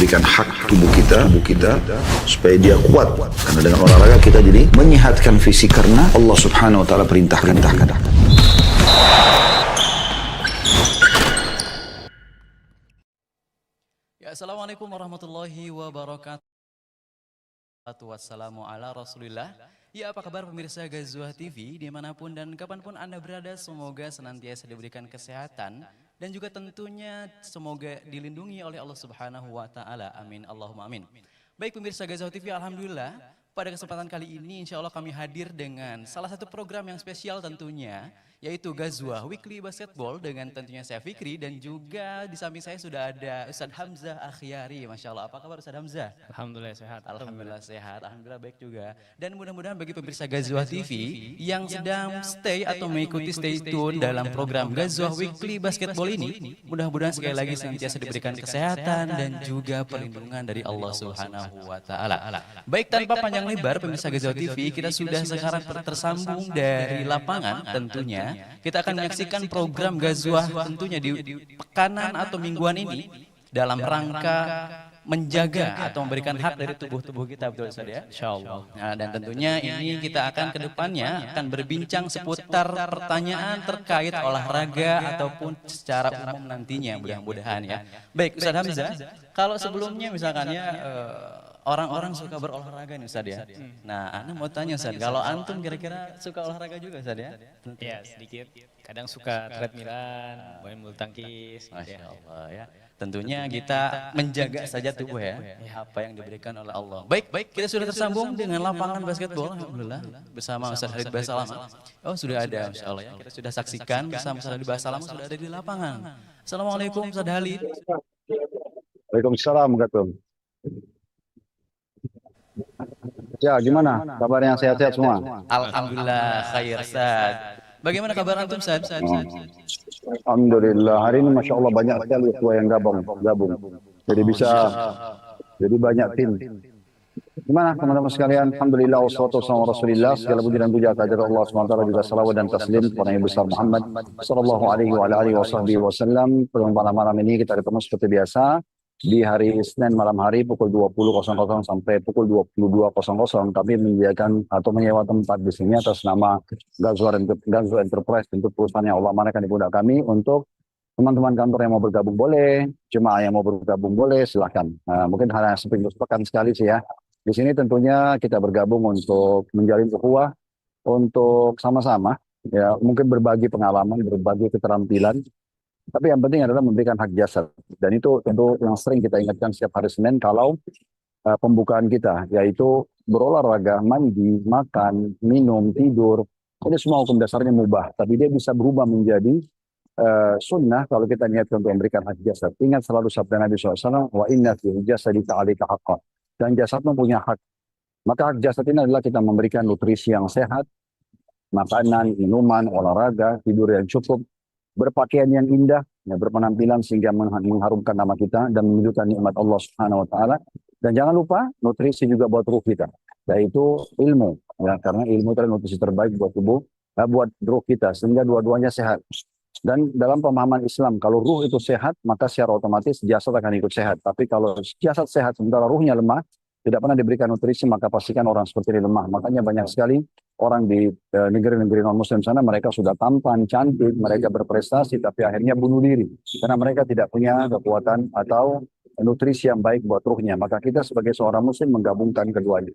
berikan hak tubuh kita supaya dia kuat. Karena dengan olahraga kita jadi menyehatkan fisik karena Allah Subhanahu wa taala perintahkan. Ya, assalamualaikum warahmatullahi wabarakatuh. Wassalamu ala rasulillah. Ya, apa kabar pemirsa Ghazwah TV dimanapun dan kapanpun Anda berada, semoga senantiasa diberikan kesehatan dan juga tentunya semoga dilindungi oleh Allah Subhanahu wa taala. Amin Allahumma amin. Baik pemirsa Ghazwah TV, alhamdulillah pada kesempatan kali ini insya Allah kami hadir dengan salah satu program yang spesial tentunya, yaitu Ghazwah Weekly Basketball dengan tentunya saya Fikri, dan juga di samping saya sudah ada Ustadz Hamzah Akhyari. Masya Allah, apa kabar Ustadz Hamzah? Alhamdulillah sehat. Alhamdulillah sehat, alhamdulillah baik juga. Dan mudah-mudahan bagi pemirsa Ghazwah TV yang sedang stay atau mengikuti stay tune dalam program Ghazwah Weekly Basketball ini, mudah-mudahan sekali lagi senantiasa diberikan kesehatan dan juga perlindungan dari Allah Subhanahu wa taala. Baik, tanpa panjang lebar pemirsa Ghazwah TV, kita sudah sekarang tersambung dari lapangan tentunya. Kita akan menyaksikan program Ghazwah tentunya di pekanan atau mingguan ini dalam rangka menjaga atau memberikan hak dari tubuh kita, betul Ustaz ya? Insyaallah. Nah, dan tentunya ini kita akan ke depannya akan berbincang seputar pertanyaan terkait olahraga ataupun secara umum nantinya, mudah-mudahan ya. Baik Ustaz Hamzah, kalau sebelumnya misalkan ya orang-orang suka berolahraga nih Ustaz ya. Nah, Ana mau tanya Ustaz, kalau antum kira-kira suka olahraga juga Ustaz ya? Ya, sedikit. Kadang suka treadmillan, main bulu tangkis. Masya Allah ya. Tentunya kita menjaga saja tubuh ya, apa yang diberikan oleh Allah. Baik, kita sudah tersambung dengan lapangan basketbol, alhamdulillah, bersama Ustaz Halid Basalama. Oh, sudah ada, Masya Allah ya. Kita sudah saksikan bersama Ustaz Halid Basalama, sudah ada di lapangan. Assalamualaikum Ustaz Halid. Waalaikumsalam warahmatullahi. Ya, gimana kabarnya, sehat-sehat semua? Alhamdulillah khair Ustaz. Bagaimana kabar antum Ustaz? Alhamdulillah, hari ini Masya Allah banyak sekali ketua yang gabung. Jadi banyak tim. Gimana teman-teman sekalian? Alhamdulillah, wassalatu wassalamu ala Rasulillah. Segala puji dan puja kehadirat Allah SWT, juga salawat dan taslim kepada Nabi besar Muhammad sallallahu alaihi wa alihi wasallam. Pada malam ini kita ketemu seperti biasa di hari Senin malam hari pukul 20.00 sampai pukul 22.00, kami menyediakan atau menyewa tempat di sini atas nama Ghazwah Enterprise, untuk perusahaan yang Allah amanahkan di pundak kami. Untuk teman-teman kantor yang mau bergabung boleh, jemaah yang mau bergabung boleh, silahkan. Mungkin hanya sepekan sekali sih ya. Di sini tentunya kita bergabung untuk menjalin ukhuwah, untuk sama-sama ya, mungkin berbagi pengalaman, berbagi keterampilan. Tapi yang penting adalah memberikan hak jasad. Dan itu tentu yang sering kita ingatkan setiap hari Senin kalau pembukaan kita, yaitu berolahraga, mandi, makan, minum, tidur. Ini semua hukum dasarnya mubah. Tapi dia bisa berubah menjadi sunnah kalau kita niatkan untuk memberikan hak jasad. Ingat selalu sabda Nabi SAW, wa inna fi jasadika 'alaika haqqan. Dan jasad punya hak. Maka hak jasad ini adalah kita memberikan nutrisi yang sehat, makanan, minuman, olahraga, tidur yang cukup, berpakaian yang indah, ya, berpenampilan sehingga mengharumkan nama kita dan menunjukkan nikmat Allah Subhanahu wa taala. Dan jangan lupa nutrisi juga buat ruh kita, yaitu ilmu, ya, karena ilmu adalah nutrisi terbaik buat tubuh, buat ruh kita, sehingga dua-duanya sehat. Dan dalam pemahaman Islam, kalau ruh itu sehat, maka secara otomatis jasad akan ikut sehat. Tapi kalau jasad sehat sementara ruhnya lemah, tidak pernah diberikan nutrisi, maka pastikan orang seperti ini lemah. Makanya banyak sekali orang di negeri-negeri non-muslim sana, mereka sudah tampan, cantik, mereka berprestasi, tapi akhirnya bunuh diri. Karena mereka tidak punya kekuatan atau nutrisi yang baik buat ruhnya. Maka kita sebagai seorang muslim menggabungkan keduanya.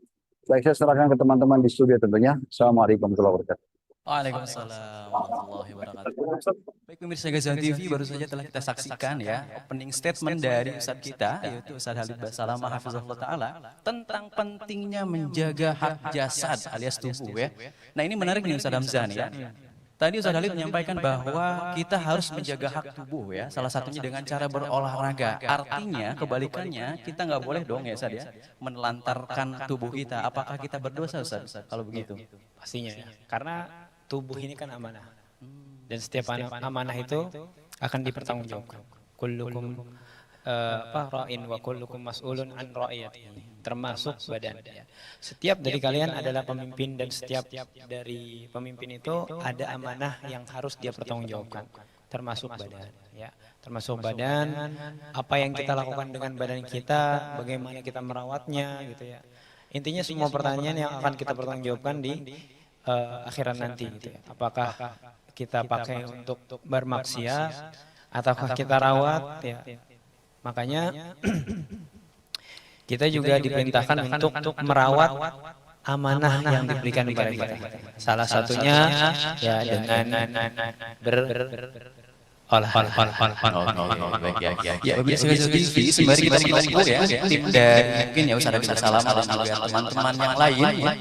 Baik, saya serahkan ke teman-teman di studio tentunya. Assalamualaikum warahmatullahi wabarakatuh. Waalaikumsalam warahmatullahi wabarakatuh. Baik pemirsa Ghazwah TV, baru saja telah kita saksikan ya opening statement dari Ustadz kita, yaitu Ustadz Halid Basalama hafizahullah ta'ala, tentang pentingnya menjaga hak jasad alias tubuh ya. Nah ini menarik nih Ustadz Hamzah nih ya. Tadi Ustadz Halid menyampaikan bahwa kita harus menjaga hak tubuh ya, salah satunya dengan cara berolahraga. Artinya kebalikannya, kita nggak boleh dong ya Ustadz ya, menelantarkan tubuh kita. Apakah kita berdosa Ustadz kalau begitu? Pastinya ya. Karena tubuh ini kan amanah. Dan setiap amanah itu akan dipertanggungjawabkan. Kullukum ra'in wa kullukum mas'ulun an ra'iyatihi. Termasuk badan. Ya. Setiap dari kalian adalah pemimpin, dan setiap dari pemimpin itu ada amanah yang harus dia pertanggungjawabkan. Termasuk badan. Ya. termasuk badan, apa yang kita lakukan dengan badan kita, bagaimana kita merawatnya gitu ya. Intinya semua pertanyaan yang akan kita pertanggungjawabkan di akhirat nanti gitu ya. Apakah kita pakai untuk bermaksiat ataukah kita rawat ya. Makanya kita juga diperintahkan untuk merawat amanah yang diberikan kepada kita. Salah satunya ya dengan Ya, pemirsa Gaza TV, sembari kita menunggu ya, tim dari mungkin ya Ustadz bisa salam dan juga teman-teman yang lain ya.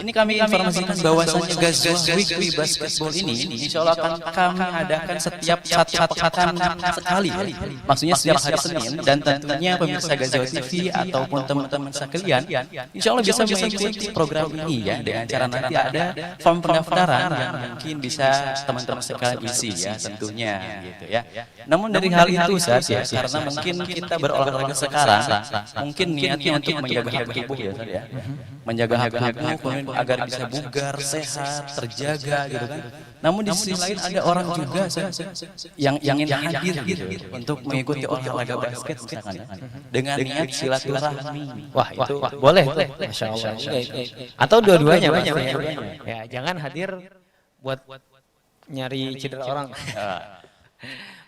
Ini kami informasikan bahwasannya Gaza Weekly Basketball ini insya Allah akan kami adakan setiap satu pekan sekali ya. Maksudnya setiap hari Senin, dan tentunya pemirsa Gaza TV ataupun teman-teman sekalian insya Allah bisa mengikuti program ini ya, dengan cara nanti ada form pendaftaran yang mungkin bisa teman-teman sekalian isi ya tentunya gitu ya. Namun dari hal itu Ustaz ya, karena mungkin kita berolahraga sekarang mungkin niatnya untuk menjaga hak tubuh ya Ustaz ya. Menjaga hak tubuh agar bisa bugar, sehat, terjaga gitu kan. Namun di sisi lain ada orang juga yang ingin hadir gitu untuk mengikuti olahraga basket misalkan ya, dengan niat silaturahmi. wah itu boleh tuh, Masya Allah. Atau dua-duanya ya, jangan hadir buat nyari cedera orang.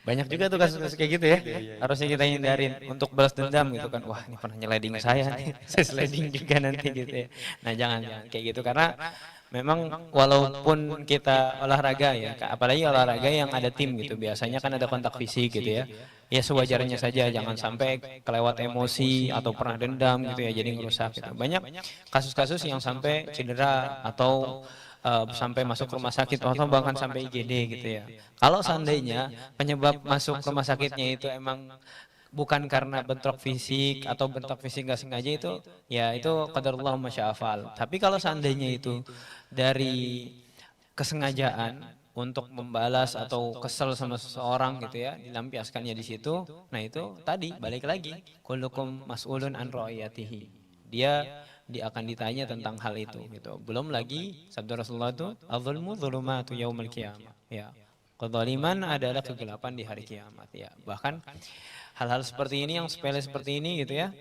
Banyak juga tuh kasus-kasus kayak gitu ya. Harusnya kita hindarin untuk balas dendam gitu kan. Wah, ini pernah nyeleding saya nih. Saya sliding juga nanti gitu ya. Nah, jangan kayak gitu karena memang walaupun kita olahraga ya, apalagi olahraga yang ada tim gitu, biasanya kan ada kontak fisik gitu ya. Ya sewajarnya saja, jangan sampai kelewat emosi atau pernah dendam gitu ya, jadi ngerusak gitu. Banyak kasus-kasus yang sampai cedera atau sampai masuk rumah sakit atau bahkan sampai IGD gitu ya. Kalau seandainya penyebab masuk rumah sakitnya itu emang bukan karena bentrok fisik atau bentrok fisik nggak sengaja, itu ya itu qadarullah masya'afal. Tapi kalau seandainya itu dari kesengajaan untuk membalas atau kesel sama seseorang gitu ya, dilampiaskannya di situ, nah itu tadi balik lagi kullukum mas'ulun an ra'iyatihi. Dia akan ditanya tentang hal itu gitu. Belum lagi sabda Rasulullah itu adzulmu dzulumatu yaumil qiyamah ya. Kezaliman adalah kegelapan di hari kiamat ya. Bahkan hal-hal seperti ini yang sepele seperti ini gitu ya,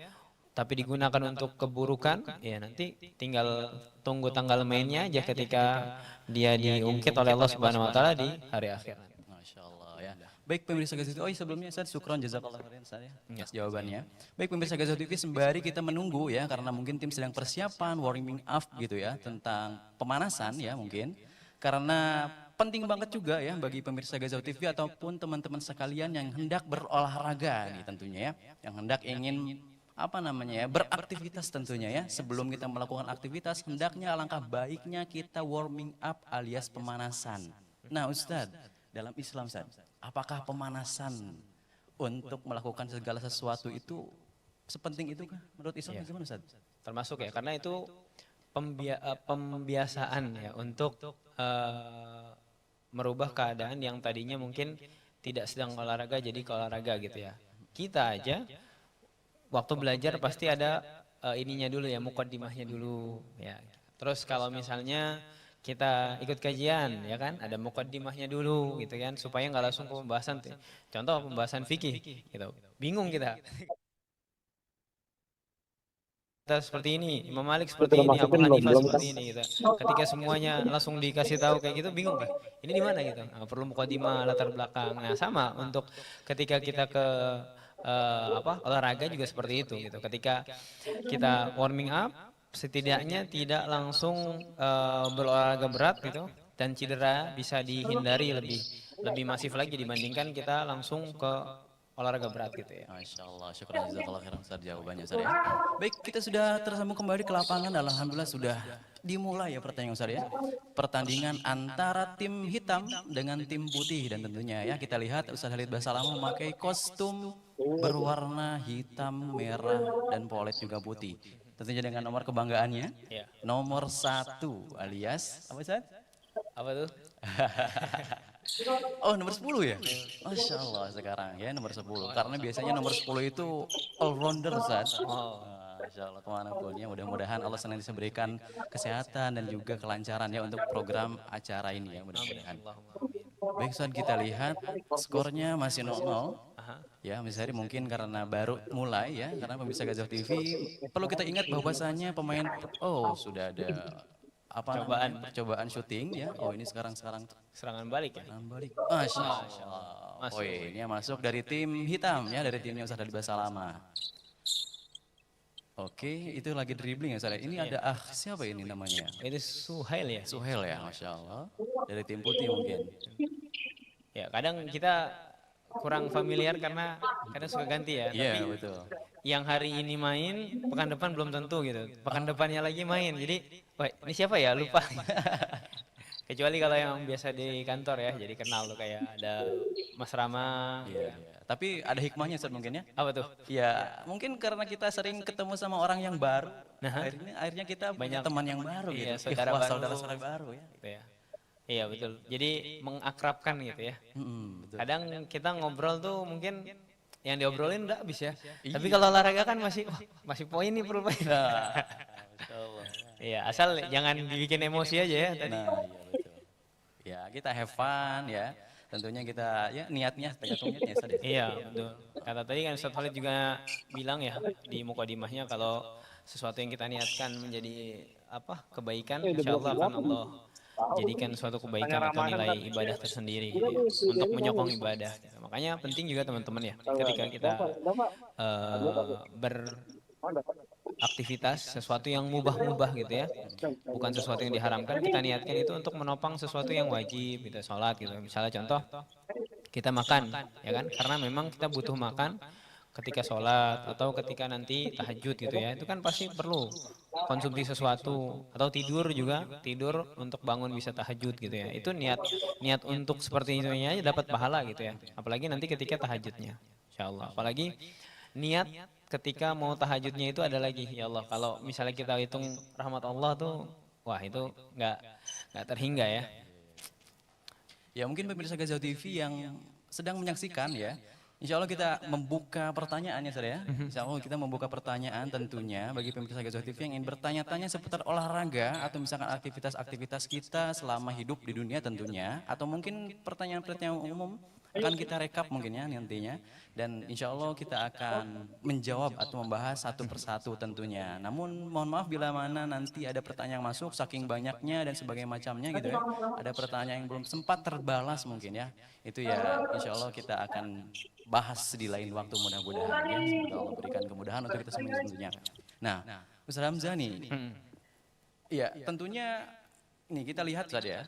tapi digunakan untuk keburukan ya, nanti tinggal tunggu tanggal mainnya aja ketika dia diungkit oleh Allah Subhanahu wa taala di hari akhirat. Masya Allah ya. Baik pemirsa Gaza TV, sebelumnya Ustaz syukron jazakallah khairan Ustaz ya atas jawabannya. Baik pemirsa Gaza TV, sembari kita menunggu ya, karena mungkin tim sedang persiapan warming up gitu ya, tentang pemanasan ya mungkin. Karena penting banget juga ya bagi pemirsa Gaza TV ataupun teman-teman sekalian yang hendak berolahraga nih tentunya ya, yang hendak ingin beraktivitas tentunya ya. Sebelum kita melakukan aktivitas, hendaknya alangkah baiknya kita warming up alias pemanasan. Nah Ustadz, dalam Islam Ustadz, apakah pemanasan untuk melakukan segala sesuatu itu sepenting itu kah? Menurut Islam bagaimana Ustaz? Termasuk ya, karena itu pembiasaan ya untuk merubah keadaan yang tadinya mungkin tidak sedang olahraga jadi ke olahraga gitu ya. Kita aja waktu belajar pasti ada ininya dulu ya, muqaddimahnya dulu ya. Terus kalau misalnya kita ikut kajian ya kan, ada muqaddimahnya dulu gitu kan, supaya nggak langsung ke pembahasan. Contoh pembahasan fikih gitu, bingung kita. Kita seperti ini, Imam Malik seperti ini, Abu Hanifah seperti ini gitu. Ketika semuanya langsung dikasih tahu kayak gitu, bingung kan? Ini di mana gitu? Nah, perlu muqaddimah, latar belakang. Nah sama untuk ketika kita ke olahraga juga seperti itu gitu. Ketika kita warming up, setidaknya tidak langsung berolahraga berat gitu, dan cedera bisa dihindari lebih masif lagi dibandingkan kita langsung ke olahraga berat gitu ya. Masya Allah, syukur jazakallah khairan Ustaz jawabannya Ustaz ya. Baik, kita sudah tersambung kembali ke lapangan. Alhamdulillah sudah dimulai ya pertandingan Ustaz ya. Pertandingan antara tim hitam dengan tim putih, dan tentunya ya kita lihat Ustaz Khalid Basalam memakai kostum berwarna hitam, merah, dan polet juga putih. Tentunya dengan nomor kebanggaannya, nomor 1 alias apa Ustaz? Apa tuh? Oh nomor 10 ya? Masya Allah sekarang ya nomor 10. Karena biasanya nomor 10 itu all rounder Ustaz. Masya Allah kemanapun ya, mudah-mudahan Allah senantiasa berikan kesehatan dan juga kelancaran ya untuk program acara ini ya, mudah-mudahan. Baik Ustaz, kita lihat skornya masih 0-0 Ya, misalnya mungkin karena baru mulai ya, karena pemirsa Gazah TV perlu kita ingat bahwasanya pemain sudah ada percobaan syuting ya. Oh, ini sekarang Serangan balik ya. serangan balik. Masya Allah. Poinnya masuk dari tim hitam ya, dari timnya Ustaz Dalibas Salama. Oke, itu lagi dribbling ya saya. Ini ada siapa ini namanya? Itu Suhail ya. Suhel ya, Masya Allah. Dari tim putih mungkin. Ya, kadang kita kurang familiar karena kadang suka ganti ya. Iya, Tapi betul. yang hari ini main, pekan depan belum tentu gitu. Pekan depannya lagi main. Jadi, wah ini siapa ya? Lupa. Kecuali kalau yang biasa di kantor ya, jadi kenal tuh kayak ada Mas Rama. Iya. Tapi ada hikmahnya Ustaz mungkin ya? Apa tuh? Ya, mungkin karena kita sering ketemu sama orang yang baru, akhirnya kita banyak teman yang baru Iya, gitu. saudara baru. Saudara-saudara baru ya. Gitu ya. Iya betul. Jadi mengakrabkan gitu ya. Betul. Kadang kita ngobrol tuh mungkin yang diobrolin udah habis ya. Tapi kalau olahraga kan masih poin nih perlu poin. Masya Allah. Iya, asal jangan dibikin emosi aja ya tadi. Nah, iya betul. Ya, kita have fun ya. Tentunya kita ya niatnya tergantung niatnya Ustaz ya. Iya, betul. Kata tadi kan Ustaz Khalid juga bilang ya di mukadimahnya kalau sesuatu yang kita niatkan menjadi kebaikan, insyaallah akan Allah jadikan suatu kebaikan atau nilai ibadah tersendiri gitu ya, untuk menyokong ibadah. Gitu. Makanya penting juga teman-teman ya ketika kita beraktivitas sesuatu yang mubah-mubah gitu ya, bukan sesuatu yang diharamkan, kita niatkan itu untuk menopang sesuatu yang wajib, kita sholat gitu. Misalnya contoh kita makan ya kan, karena memang kita butuh makan ketika sholat atau ketika nanti tahajud gitu ya, itu kan pasti perlu konsumsi sesuatu, atau tidur untuk bangun bisa tahajud gitu ya. Itu niat untuk seperti itu aja dapat pahala gitu ya, apalagi nanti ketika tahajudnya insyaallah. Apalagi niat ketika mau tahajudnya itu ada lagi, ya Allah, kalau misalnya kita hitung rahmat Allah tuh, wah itu nggak terhingga ya. Ya mungkin pemirsa Gazah TV yang sedang menyaksikan ya, insya Allah kita membuka pertanyaannya Ustaz ya. Insya Allah kita membuka pertanyaan tentunya bagi pemirsa Gazah TV yang ingin bertanya-tanya seputar olahraga atau misalkan aktivitas-aktivitas kita selama hidup di dunia tentunya, atau mungkin pertanyaan-pertanyaan umum akan kita rekap mungkin ya nantinya, dan insya Allah kita akan menjawab atau membahas satu persatu tentunya. Namun mohon maaf bila mana nanti ada pertanyaan yang masuk saking banyaknya dan sebagainya macamnya gitu ya, ada pertanyaan yang belum sempat terbalas mungkin ya, itu ya insya Allah kita akan bahas di lain waktu mudah-mudahan ya. Semoga Allah berikan kemudahan untuk kita semua tentunya. Nah, Ustaz Hamzah nih, ya tentunya ini kita lihat saja ya,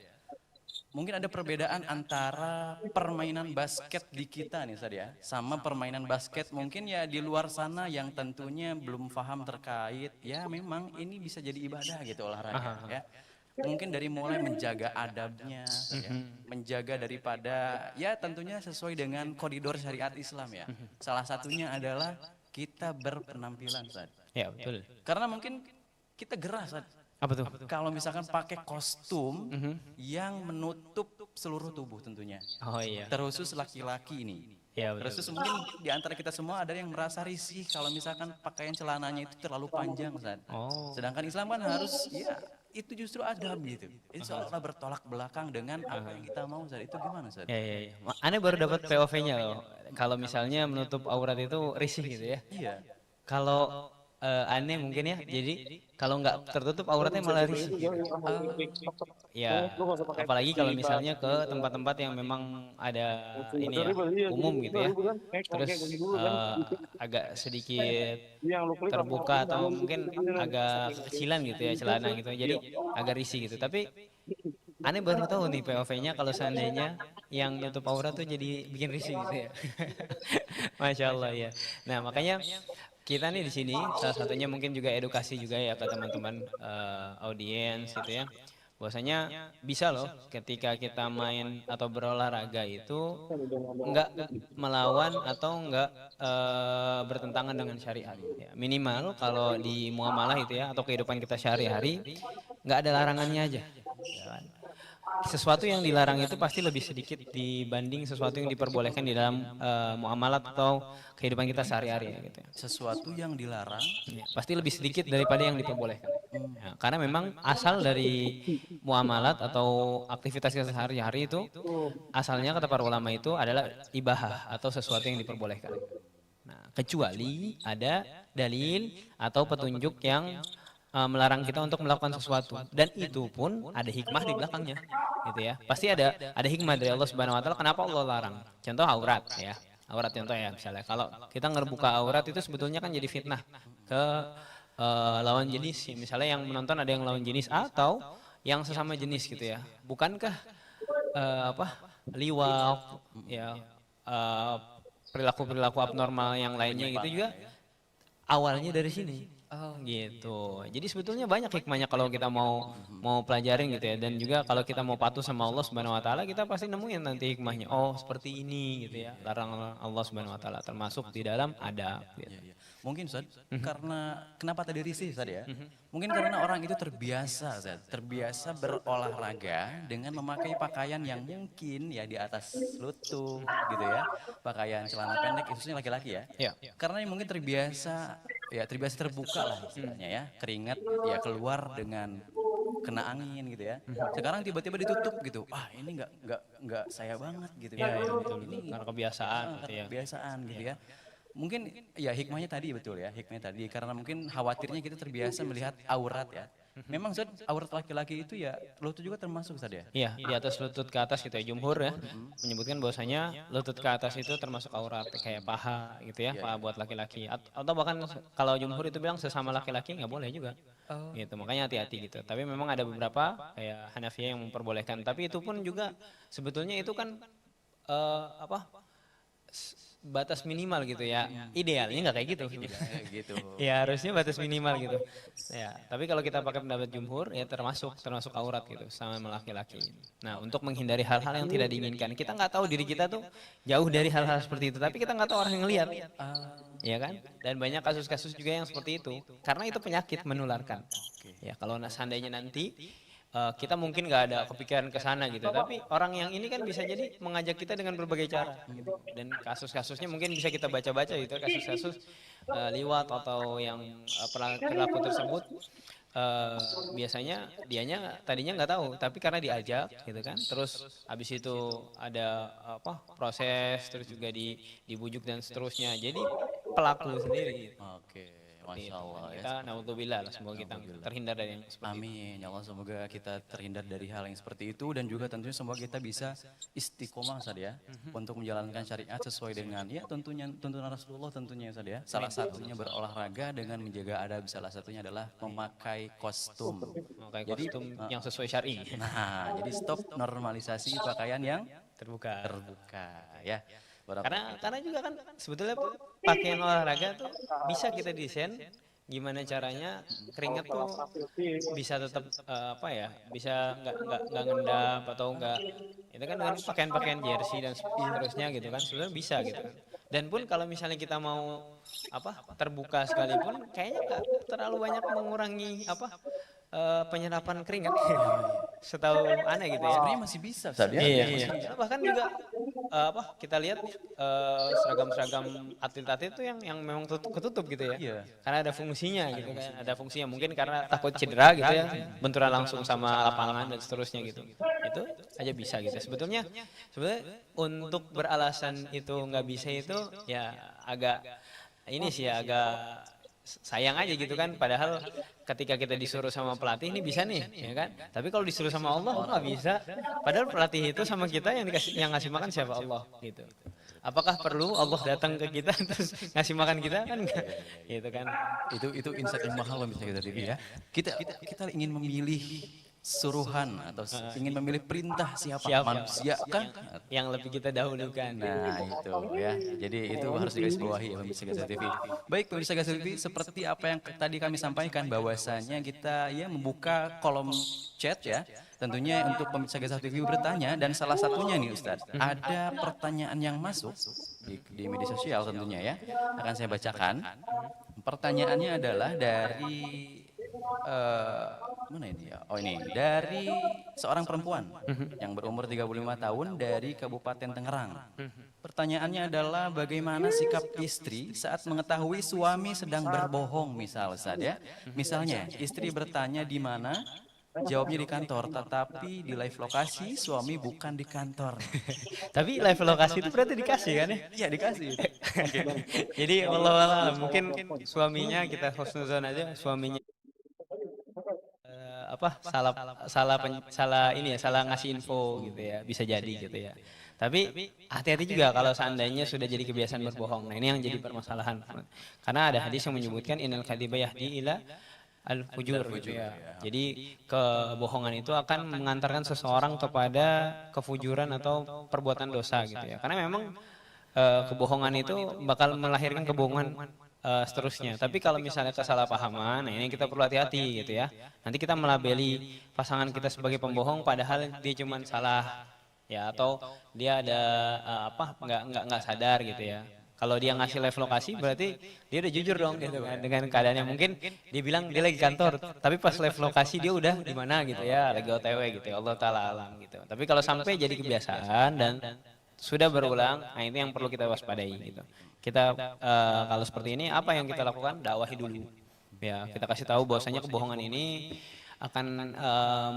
mungkin ada perbedaan antara permainan basket di kita nih Ustaz ya, sama permainan basket mungkin ya di luar sana yang tentunya belum paham terkait ya, memang ini bisa jadi ibadah gitu olahraga ya. Mungkin dari mulai menjaga adabnya, ya, menjaga daripada ya tentunya sesuai dengan koridor syariat Islam ya. Salah satunya adalah kita berpenampilan Ustaz. Ya betul. Karena mungkin kita gerah Ustaz. Apa tuh? Kalau misalkan pakai kostum yang menutup seluruh tubuh tentunya. Oh iya. Terkhusus laki-laki ini. Ya betul. Terus mungkin di antara kita semua ada yang merasa risih kalau misalkan pakaian celananya itu terlalu panjang Ustaz. Oh. Sedangkan Islam kan harus ya itu justru adab gitu. Itu seolah bertolak belakang dengan apa yang kita mau Ustaz. Itu gimana Ustaz? Ya. Aneh baru dapat POV-nya loh. Kalau misalnya menutup aurat itu risih gitu ya. Iya. Kalau aneh mungkin ya, jadi kalau nggak tertutup auratnya malah risih gitu. Ya, apalagi kalau misalnya ke tempat-tempat yang memang ada ini ya, umum gitu ya. Terus agak sedikit terbuka atau mungkin agak kecilan gitu ya celana gitu. Jadi agak risih gitu. Tapi aneh baru tahu nih POV-nya kalau seandainya yang nutup aurat tuh jadi bikin risih gitu ya. Masya Allah ya. Nah makanya kita nih di sini salah satunya mungkin juga edukasi juga ya ke teman-teman audiens gitu ya. Bahwasanya bisa loh ketika kita main atau berolahraga itu enggak melawan atau enggak bertentangan dengan syariat ya. Minimal kalau di muamalah itu ya atau kehidupan kita sehari-hari enggak ada larangannya aja. Ya kan? Sesuatu yang dilarang itu pasti lebih sedikit dibanding sesuatu yang diperbolehkan di dalam muamalat atau kehidupan kita sehari-hari ya, gitu. Sesuatu yang dilarang Ya, pasti lebih sedikit daripada yang diperbolehkan. Ya, karena memang asal dari muamalat atau aktivitas sehari-hari itu asalnya kata para ulama itu adalah ibahah atau sesuatu yang diperbolehkan. Nah, kecuali ada dalil atau petunjuk yang melarang kita untuk melakukan sesuatu dan itu pun ada hikmah di belakangnya, gitu ya. Pasti ada hikmah dari Allah Subhanahu Wa Taala kenapa Allah larang. Contoh aurat ya, aurat contoh ya misalnya. Kalau kita ngebuka aurat itu sebetulnya kan jadi fitnah ke lawan jenis, misalnya yang menonton ada yang lawan jenis atau yang sesama jenis gitu ya. Bukankah liwat ya perilaku-perilaku abnormal yang lainnya gitu juga awalnya dari sini. Oh gitu. Jadi sebetulnya banyak hikmahnya kalau kita mau pelajarin gitu ya. Dan juga kalau kita mau patuh sama Allah Subhanahu Wa Taala, kita pasti nemuin nanti hikmahnya. Oh seperti ini gitu ya. Larang Allah Subhanahu Wa Taala termasuk di dalam adab. Gitu. Mungkin Ustaz, karena kenapa tadi risih Ustaz ya? Mungkin karena orang itu terbiasa Ustaz, terbiasa berolahraga dengan memakai pakaian yang mungkin ya di atas lutut gitu ya. Pakaian celana pendek khususnya laki-laki ya. Ya. Karena mungkin terbiasa terbuka lah istilahnya ya. Keringat ya keluar dengan kena angin gitu ya. Sekarang tiba-tiba ditutup gitu. Ah, ini nggak saya banget gitu Ya, ya. ya betul. Ini Karena kebiasaan gitu ya. kebiasaan gitu ya. Mungkin ya hikmahnya tadi betul ya, hikmahnya tadi karena mungkin khawatirnya kita terbiasa melihat aurat ya. Memang Zat, aurat laki-laki itu ya lutut juga termasuk Zat ya. Iya, di atas lutut ke atas gitu ya. Jumhur ya menyebutkan bahwasanya lutut ke atas itu termasuk aurat kayak paha gitu ya, paha buat laki-laki. Atau bahkan kalau jumhur itu bilang sesama laki-laki nggak boleh juga. Gitu, makanya hati-hati gitu. Tapi memang ada beberapa kayak Hanafiyah yang memperbolehkan. Tapi itu pun juga sebetulnya itu kan batas minimal gitu ya. Idealnya nggak kayak gitu. Gitu. Ya harusnya batas minimal gitu. Ya, tapi kalau kita pakai pendapat jumhur ya termasuk aurat gitu sama laki-laki. Nah, untuk menghindari hal-hal yang tidak diinginkan, kita nggak tahu diri kita tuh jauh dari hal-hal seperti itu, tapi kita nggak tahu orang yang lihat. Ya kan? Dan banyak kasus-kasus juga yang seperti itu. Karena itu penyakit menularkan. Ya, kalau seandainya nanti kita mungkin nggak ada kepikiran ke sana gitu, tapi orang yang ini kan bisa jadi mengajak kita dengan berbagai cara gitu. Dan kasus-kasusnya mungkin bisa kita baca-baca gitu, kasus-kasus liwat atau yang perilaku tersebut biasanya dianya tadinya nggak tahu, tapi karena diajak gitu kan, terus habis itu ada proses, terus juga dibujuk dan seterusnya, jadi pelaku sendiri. Oke. Masya Allah ya. Kita naudzubillah lah, semoga kita terhindar dari yang seperti itu. Amin. Ya Allah, semoga kita terhindar dari hal yang seperti itu dan juga tentunya semoga kita bisa istiqomah Ustaz ya untuk menjalankan syariat sesuai dengan ya tuntunan Rasulullah tentunya Ustaz ya. Salah satunya berolahraga dengan menjaga adab, salah satunya adalah memakai kostum. Memakai kostum yang sesuai syar'i. Nah, jadi stop normalisasi pakaian yang Terbuka. ya. Karena juga kan sebetulnya pakaian olahraga tuh bisa kita desain gimana caranya keringat tuh bisa tetap bisa nggak ngendap atau enggak, itu kan dengan pakaian jersey dan seterusnya gitu kan sebenarnya bisa gitu kan. Dan pun kalau misalnya kita mau terbuka sekalipun kayaknya nggak terlalu banyak mengurangi penyerapan keringat. Setahu aneh gitu ya. Sebenarnya masih bisa Ustaz ya. Iya. Bahkan juga kita lihat seragam-seragam atlet-atlet itu yang memang ketutup gitu ya. Iya. Karena ada fungsinya gitu kan. Ada fungsinya mungkin karena takut cedera gitu ya. Benturan langsung sama lapangan dan seterusnya gitu. Itu aja bisa gitu. Sebetulnya untuk beralasan itu nggak bisa itu ya agak agak sayang aja gitu kan, padahal ketika kita disuruh sama pelatih ini bisa nih ya kan, tapi kalau disuruh sama Allah nggak bisa, padahal pelatih itu sama kita yang ngasih makan siapa? Allah gitu. Apakah perlu Allah datang ke kita terus ngasih makan kita? Kan enggak gitu kan. Itu insight yang mahal bisa kita TV ya. Kita ingin memilih suruhan atau ingin memilih perintah siapa? Manusia kan yang lebih kita dahulukan. Nah itu ya, jadi itu harus digarisbawahi ya pemirsa Gaza TV. Baik pemirsa Gaza TV, seperti apa yang tadi kami sampaikan bahwasanya kita ya membuka kolom chat ya, tentunya untuk pemirsa Gaza TV bertanya, dan salah satunya nih Ustadz, ada pertanyaan yang masuk di media sosial tentunya ya, akan saya bacakan. Pertanyaannya adalah dari mana ini ya? Oh ini dari seorang perempuan yang berumur 35 tahun dari Kabupaten Tangerang. Pertanyaannya adalah bagaimana sikap istri saat mengetahui suami sedang berbohong misal saja. Misalnya istri bertanya di mana, jawabnya di kantor, tetapi di live lokasi suami bukan di kantor. Tapi live lokasi itu berarti dikasih kan ya? Iya dikasih. Jadi Allah mungkin suaminya kita husnuzon aja, suaminya apa salah ini ya, salah ngasih info gitu ya, bisa jadi gitu ya. Tapi hati-hati juga kalau seandainya sudah jadi kebiasaan berbohong. Nah, ini yang jadi permasalahan. Karena ada hadis yang menyebutkan innal kadhiba yahdi ila al-fujur gitu ya. Jadi kebohongan itu akan mengantarkan seseorang kepada kefujuran atau perbuatan dosa gitu ya. Karena memang kebohongan itu bakal melahirkan kebohongan seterusnya. Tapi kalau misalnya kesalahpahaman, nah ini kita perlu hati-hati gitu ya. Nanti kita melabeli pasangan kita sebagai pembohong padahal dia cuma salah ya, atau dia ada nggak sadar gitu ya. Kalau dia ngasih live lokasi berarti dia udah jujur dong gitu kan dengan keadaannya. Mungkin dia bilang dia lagi kantor, tapi pas live lokasi dia udah di mana gitu ya, lagi OTW gitu ya. Allah taala alam gitu. Tapi kalau sampai jadi kebiasaan dan sudah berulang, nah itu yang perlu kita waspadai gitu. Kita kalau seperti ini apa yang kita lakukan? Dakwahi dulu. Ya, kita kasih tahu bahwasanya kebohongan ini akan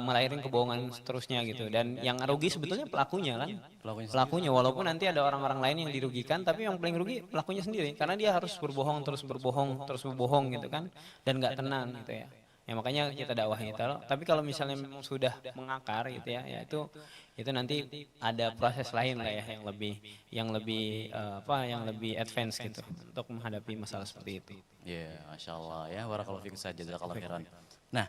melahirkan kebohongan seterusnya gitu. Dan yang rugi sebetulnya pelakunya kan. Pelakunya walaupun nanti ada orang-orang lain yang dirugikan, tapi yang paling rugi pelakunya sendiri karena dia harus berbohong terus berbohong gitu kan, dan nggak tenang gitu ya. Ya makanya kita dakwahi itu. Tapi kalau misalnya memang sudah mengakar gitu ya, ya itu nanti ada proses lain lah ya yang lebih advance gitu untuk menghadapi masalah seperti itu. Ya, Masya Allah ya, barakallahu fiik saja, jazakallahu khairan. Nah,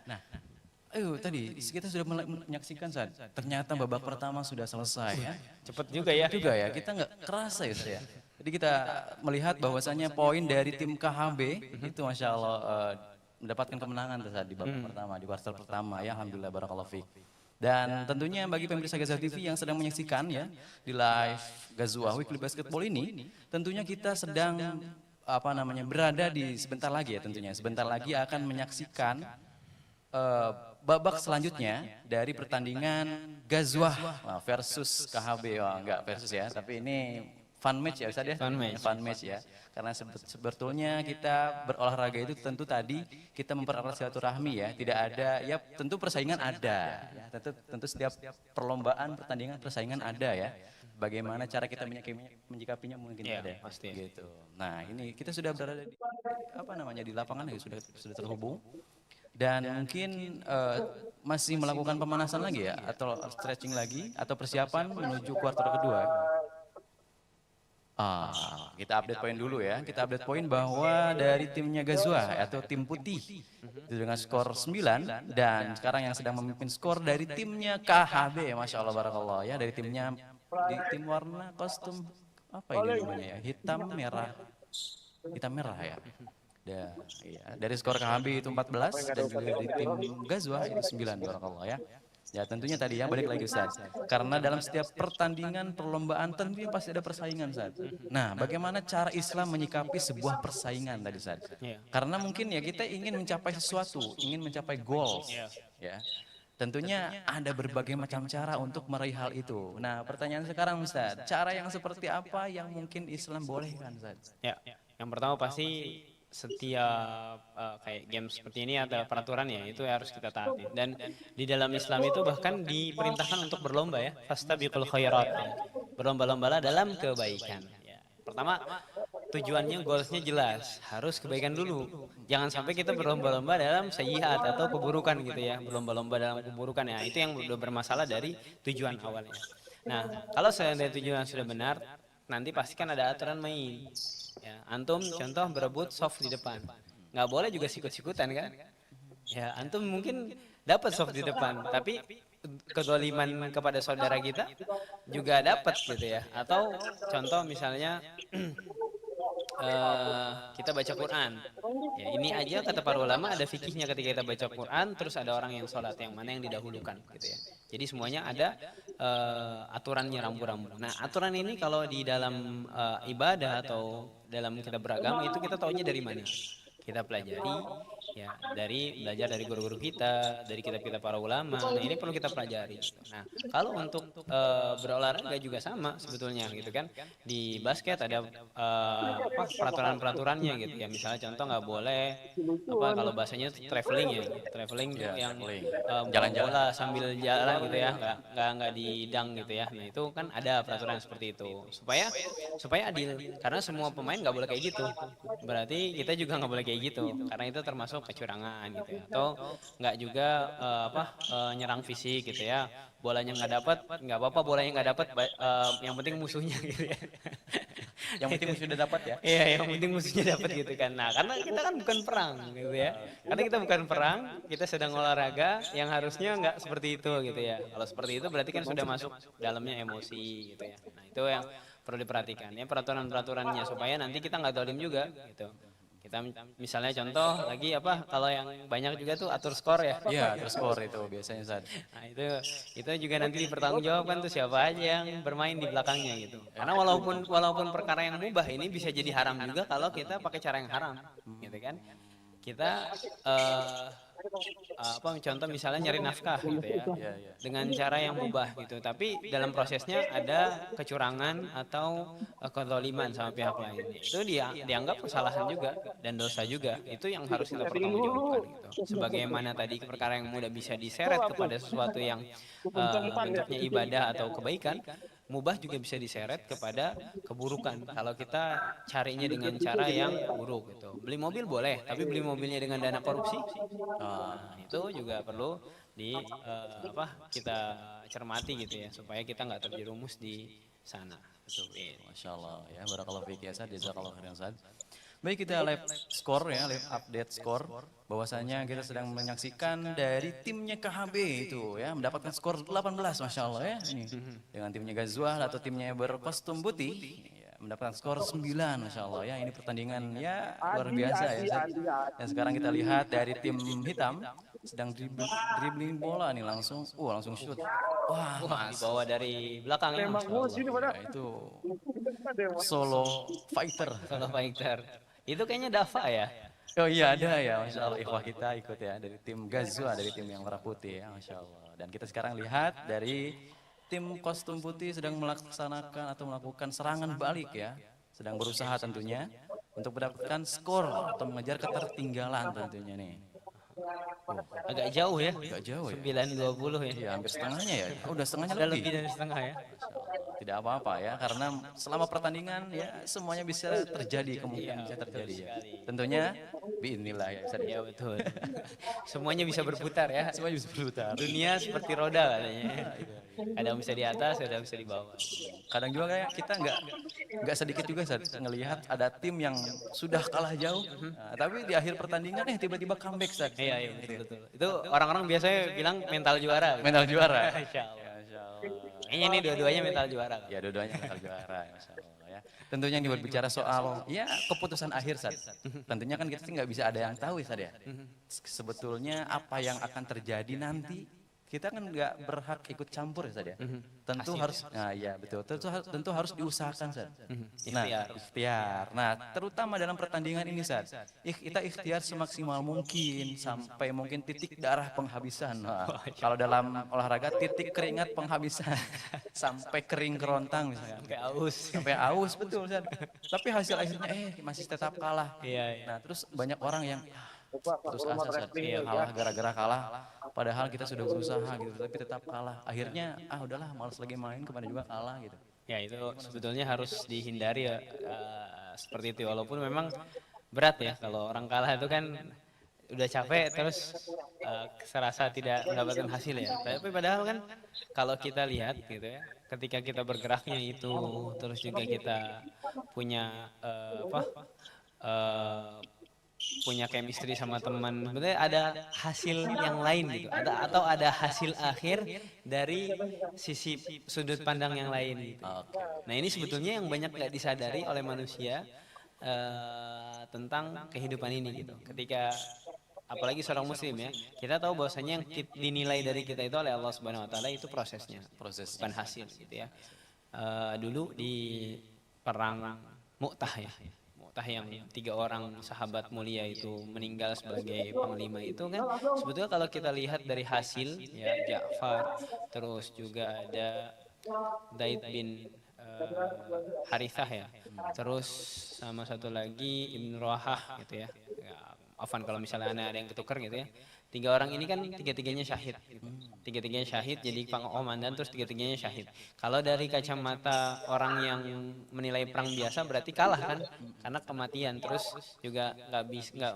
tadi kita sudah menyaksikan saat ternyata babak pertama sudah selesai ya. Cepet juga ya. Kita nggak kerasa ya. Jadi kita melihat bahwasanya poin dari tim KHB itu Masya Allah mendapatkan kemenangan saat di babak pertama, di kuartal pertama ya, alhamdulillah barakallahu fiik. Dan tentunya bagi pemirsa Gazwah TV yang sedang menyaksikan ya di live Gazwah Weekly Basketball ini, tentunya kita sedang berada di sebentar lagi ya, tentunya sebentar lagi akan menyaksikan babak selanjutnya dari pertandingan Gazwah versus KHB. Enggak versus ya, tapi ini fun match ya Ustaz ya? Fun match ya. Karena sebetulnya kita berolahraga itu tentu tadi kita mempererat silaturahmi ya. Tidak ada, ya tentu persaingan ada. Ya, tentu setiap perlombaan, pertandingan persaingan ada ya. Bagaimana cara kita menyikapinya mungkin ada. Pasti. Gitu. Nah ini kita sudah berada di lapangan ya, sudah terhubung. Dan mungkin masih melakukan pemanasan lagi ya, atau stretching lagi, atau persiapan menuju kuartal kedua. Kita update poin dulu ya. Kita update poin bahwa dari timnya Gazwah atau tim putih itu dengan skor 9, dan sekarang yang sedang memimpin skor dari timnya KHB, Masya Allah barakallah ya, dari timnya di tim warna kostum apa ini namanya ya, hitam merah ya. Dari skor KHB itu 14 dan juga dari tim Gazwah itu 9 barakallah ya. Ya tentunya tadi ya, balik lagi Ustaz. Karena dalam setiap pertandingan perlombaan tentunya pasti ada persaingan Ustaz. Nah, bagaimana cara Islam menyikapi sebuah persaingan tadi Ustaz? Karena mungkin ya kita ingin mencapai sesuatu, ingin mencapai goals. Ya. Tentunya ada berbagai macam cara untuk meraih hal itu. Nah, pertanyaan sekarang Ustaz, cara yang seperti apa yang mungkin Islam bolehkan Ustaz? Ya, yang pertama pasti setiap kayak game seperti ini ada peraturan ya, itu harus kita taati. Dan di dalam Islam itu bahkan diperintahkan untuk berlomba ya, fastabiqul khairat ya. Berlomba-lombalah dalam kebaikan ya. Pertama tujuannya, goalsnya jelas, harus kebaikan dulu. Jangan sampai kita berlomba-lomba dalam sayyiat atau keburukan gitu ya, berlomba-lomba dalam keburukan ya. Itu yang udah bermasalah dari tujuan awalnya. Nah, kalau seandainya tujuan sudah benar, nanti pasti kan ada aturan main. Ya, antum contoh berebut soft di depan, nggak boleh juga sikut-sikutan kan? Ya, antum mungkin dapat soft di depan, tapi kedoliman kepada saudara kita juga dapat gitu ya. Atau contoh misalnya kita baca Quran. Ya, ini aja kata para ulama ada fikihnya ketika kita baca Quran, terus ada orang yang sholat, yang mana yang didahulukan gitu ya. Jadi semuanya ada aturannya rambu-rambu. Nah aturan ini kalau di dalam ibadah atau dalam kita beragama itu kita taunya dari mana? Kita pelajari ya dari belajar dari guru-guru kita, dari kitab-kitab para ulama. Nah, ini perlu kita pelajari gitu. Nah, kalau untuk berolahraga juga sama sebetulnya gitu kan. Di basket ada apa peraturan-peraturannya gitu ya. Misalnya contoh nggak boleh apa kalau bahasanya itu traveling ya. Traveling tuh yang bawa bola sambil jalan gitu ya, nggak didang gitu ya. Nah, itu kan ada peraturan seperti itu supaya adil karena semua pemain nggak boleh kayak gitu. Berarti kita juga nggak boleh kayak gitu karena itu termasuk kecurangan gitu ya. Atau nggak juga nyerang fisik gitu ya. Bolanya nggak dapat nggak apa-apa, bolanya nggak dapat yang penting musuhnya gitu ya. Yang penting sudah dapat ya. Iya, yang penting musuhnya dapat gitu kan. Nah, karena kita kan bukan perang gitu ya. Karena kita bukan perang, kita sedang olahraga yang harusnya nggak seperti itu gitu ya. Kalau seperti itu berarti kan sudah masuk dalamnya emosi gitu ya. Nah, itu yang perlu diperhatikan ya peraturan-peraturannya supaya nanti kita nggak zalim juga gitu. Kita misalnya contoh lagi apa kalau yang banyak juga tuh atur skor ya. Iya, terus skor itu biasanya Ustaz. Nah, itu juga nanti dipertanggungjawabkan tuh siapa aja yang bermain di belakangnya gitu. Karena walaupun perkara yang mubah ini bisa jadi haram juga kalau kita pakai cara yang haram, gitu kan. Kita contoh misalnya nyari nafkah gitu ya dengan cara yang mubah gitu tapi dalam prosesnya ada kecurangan atau kezaliman sama pihak lain itu dianggap kesalahan juga dan dosa juga itu yang harus kita pertanggungjawabkan gitu sebagaimana tadi perkara yang mudah bisa diseret kepada sesuatu yang bentuknya ibadah atau kebaikan mubah juga bisa diseret kepada keburukan kalau kita carinya dengan cara yang buruk gitu. Beli mobil boleh, tapi beli mobilnya dengan dana korupsi, itu juga perlu kita cermati gitu ya, supaya kita nggak terjerumus di sana. Betul. Masya Allah ya, barakallahu fiik ya Ustaz, jazakallahu khairan Ustaz. Baik, kita live score ya, live update score. Bahwasanya kita sedang menyaksikan dari timnya KHB itu ya, mendapatkan skor 18, Masya Allah ya. Ini dengan timnya Ghazwah atau timnya berkostum putih, ya, mendapatkan skor 9, Masya Allah ya. Ini pertandingan ya luar biasa ya Ustaz. Dan sekarang kita lihat dari tim hitam sedang dribbling bola nih langsung shoot. Wah, dibawa dari belakang ya. Ya, itu solo fighter. Solo fighter. Itu kayaknya Dava ya. Oh iya ada ya, Masya Allah ikhwah kita ikut ya dari tim Ghazwa, dari tim yang merah putih ya, Masya Allah. Dan kita sekarang lihat dari tim kostum putih sedang melaksanakan atau melakukan serangan balik ya. Sedang berusaha tentunya untuk mendapatkan skor atau mengejar ketertinggalan tentunya nih. Agak jauh ya. Agak jauh ya. 9-20 ya. Iya, hampir setengahnya ya. Oh, udah setengahnya Udah lebih. lebih dari setengah ya. Tidak apa-apa ya, karena selama pertandingan ya semuanya bisa terjadi, kemungkinan bisa terjadi ya. Tentunya biinilah ya. Ya betul. Semuanya bisa berputar ya. Semuanya bisa berputar. Dunia seperti roda katanya. Kadang bisa di atas, kadang bisa di bawah. Kadang juga kayak kita nggak sedikit juga ngelihat ada tim yang sudah kalah jauh, nah, tapi di akhir pertandingan tiba-tiba comeback Ustaz. Iya betul. Itu orang-orang biasanya bilang mental juara. Mental juara. Insya Allah. Kayaknya ini dua-duanya mental juara. Ya dua-duanya mental juara, Masya Allah ya. Tentunya ini berbicara soal ya keputusan akhir Ustaz. Tentunya kan kita nggak bisa ada yang tahu Ustaz ya. Sebetulnya apa yang akan terjadi nanti kita kan nggak berhak ikut campur ya Ustaz ya. Tentu harus, nah iya betul, tentu harus diusahakan Ustaz. Nah, ikhtiar. Nah, terutama dalam pertandingan ini Ustaz, kita ikhtiar semaksimal mungkin sampai mungkin titik darah penghabisan. Nah, kalau dalam olahraga titik keringat penghabisan sampai kering kerontang misalnya. Sampai aus betul Ustaz. Tapi hasil akhirnya masih tetap kalah. Nah, terus banyak orang yang putus asa Ustaz. Kalah gara-gara kalah. Padahal kita sudah berusaha gitu, tapi tetap kalah. Akhirnya udahlah malas lagi main, kemana juga kalah gitu. Ya itu sebetulnya harus dihindari ya seperti itu. Walaupun memang berat ya kalau orang kalah itu kan udah capek terus serasa tidak mendapatkan hasil ya. Tapi padahal kan kalau kita lihat gitu ya, ketika kita bergeraknya itu terus juga kita punya punya chemistry sama teman, sebenarnya ada hasil yang lain gitu, ada hasil akhir dari sisi sudut pandang yang lain gitu. Nah ini sebetulnya yang banyak nggak disadari oleh manusia tentang kehidupan ini gitu. Ketika apalagi seorang muslim ya, kita tahu bahwasanya yang dinilai dari kita itu oleh Allah Subhanahu Wa Taala itu prosesnya, bukan hasil gitu ya. Dulu di perang Mu'tah ya. Mu'tah yang 3 orang sahabat mulia itu meninggal sebagai panglima itu kan sebetulnya kalau kita lihat dari hasil ya Ja'far, terus juga ada Zaid bin Harithah ya, terus sama satu lagi Ibn Rawahah gitu ya. Ya, Afan kalau misalnya ada yang ketukar gitu ya. 3 orang ini kan tiga-tiganya syahid. Gitu. Tiga-tiganya syahid jadi komandan terus tiga-tiganya syahid. Kalau dari kacamata orang yang menilai perang biasa berarti kalah kan karena kematian terus juga nggak bisa nggak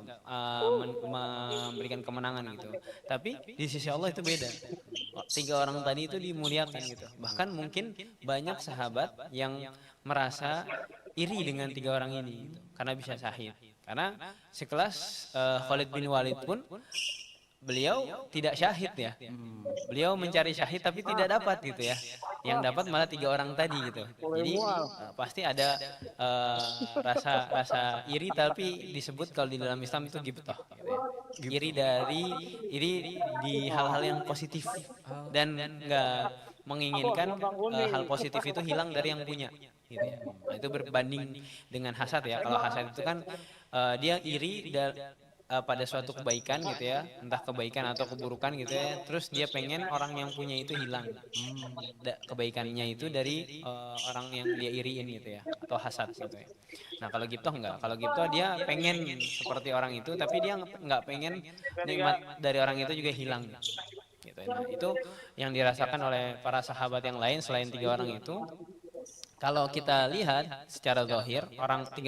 memberikan kemenangan gitu. Tapi di sisi Allah itu beda. 3 orang tadi itu dimuliakan gitu. Bahkan mungkin banyak sahabat yang merasa iri dengan 3 orang ini gitu, karena bisa syahid. Karena sekelas Khalid bin Walid pun beliau tidak syahid ya. Beliau mencari syahid tapi tidak dapat gitu ya. Yang dapat malah 3 orang tadi gitu. Jadi pasti ada rasa iri tapi disebut kalau di dalam Islam itu ghibtah gitu ya. Iri di hal-hal yang positif dan enggak menginginkan hal positif itu hilang dari yang punya gitu ya. Nah, itu berbanding dengan hasad ya. Kalau hasad itu kan dia iri pada suatu kebaikan gitu ya, entah kebaikan atau keburukan gitu ya, terus dia pengen orang yang punya itu hilang, kebaikannya itu dari orang yang dia iriin gitu ya, atau hasad gitu ya. Nah kalau Giptoh enggak, kalau Giptoh dia pengen seperti orang itu, tapi dia enggak pengen nikmat dari orang itu juga hilang gitu. Nah itu yang dirasakan oleh para sahabat yang lain selain 3 orang itu. Kalau kita lihat secara zahir, 3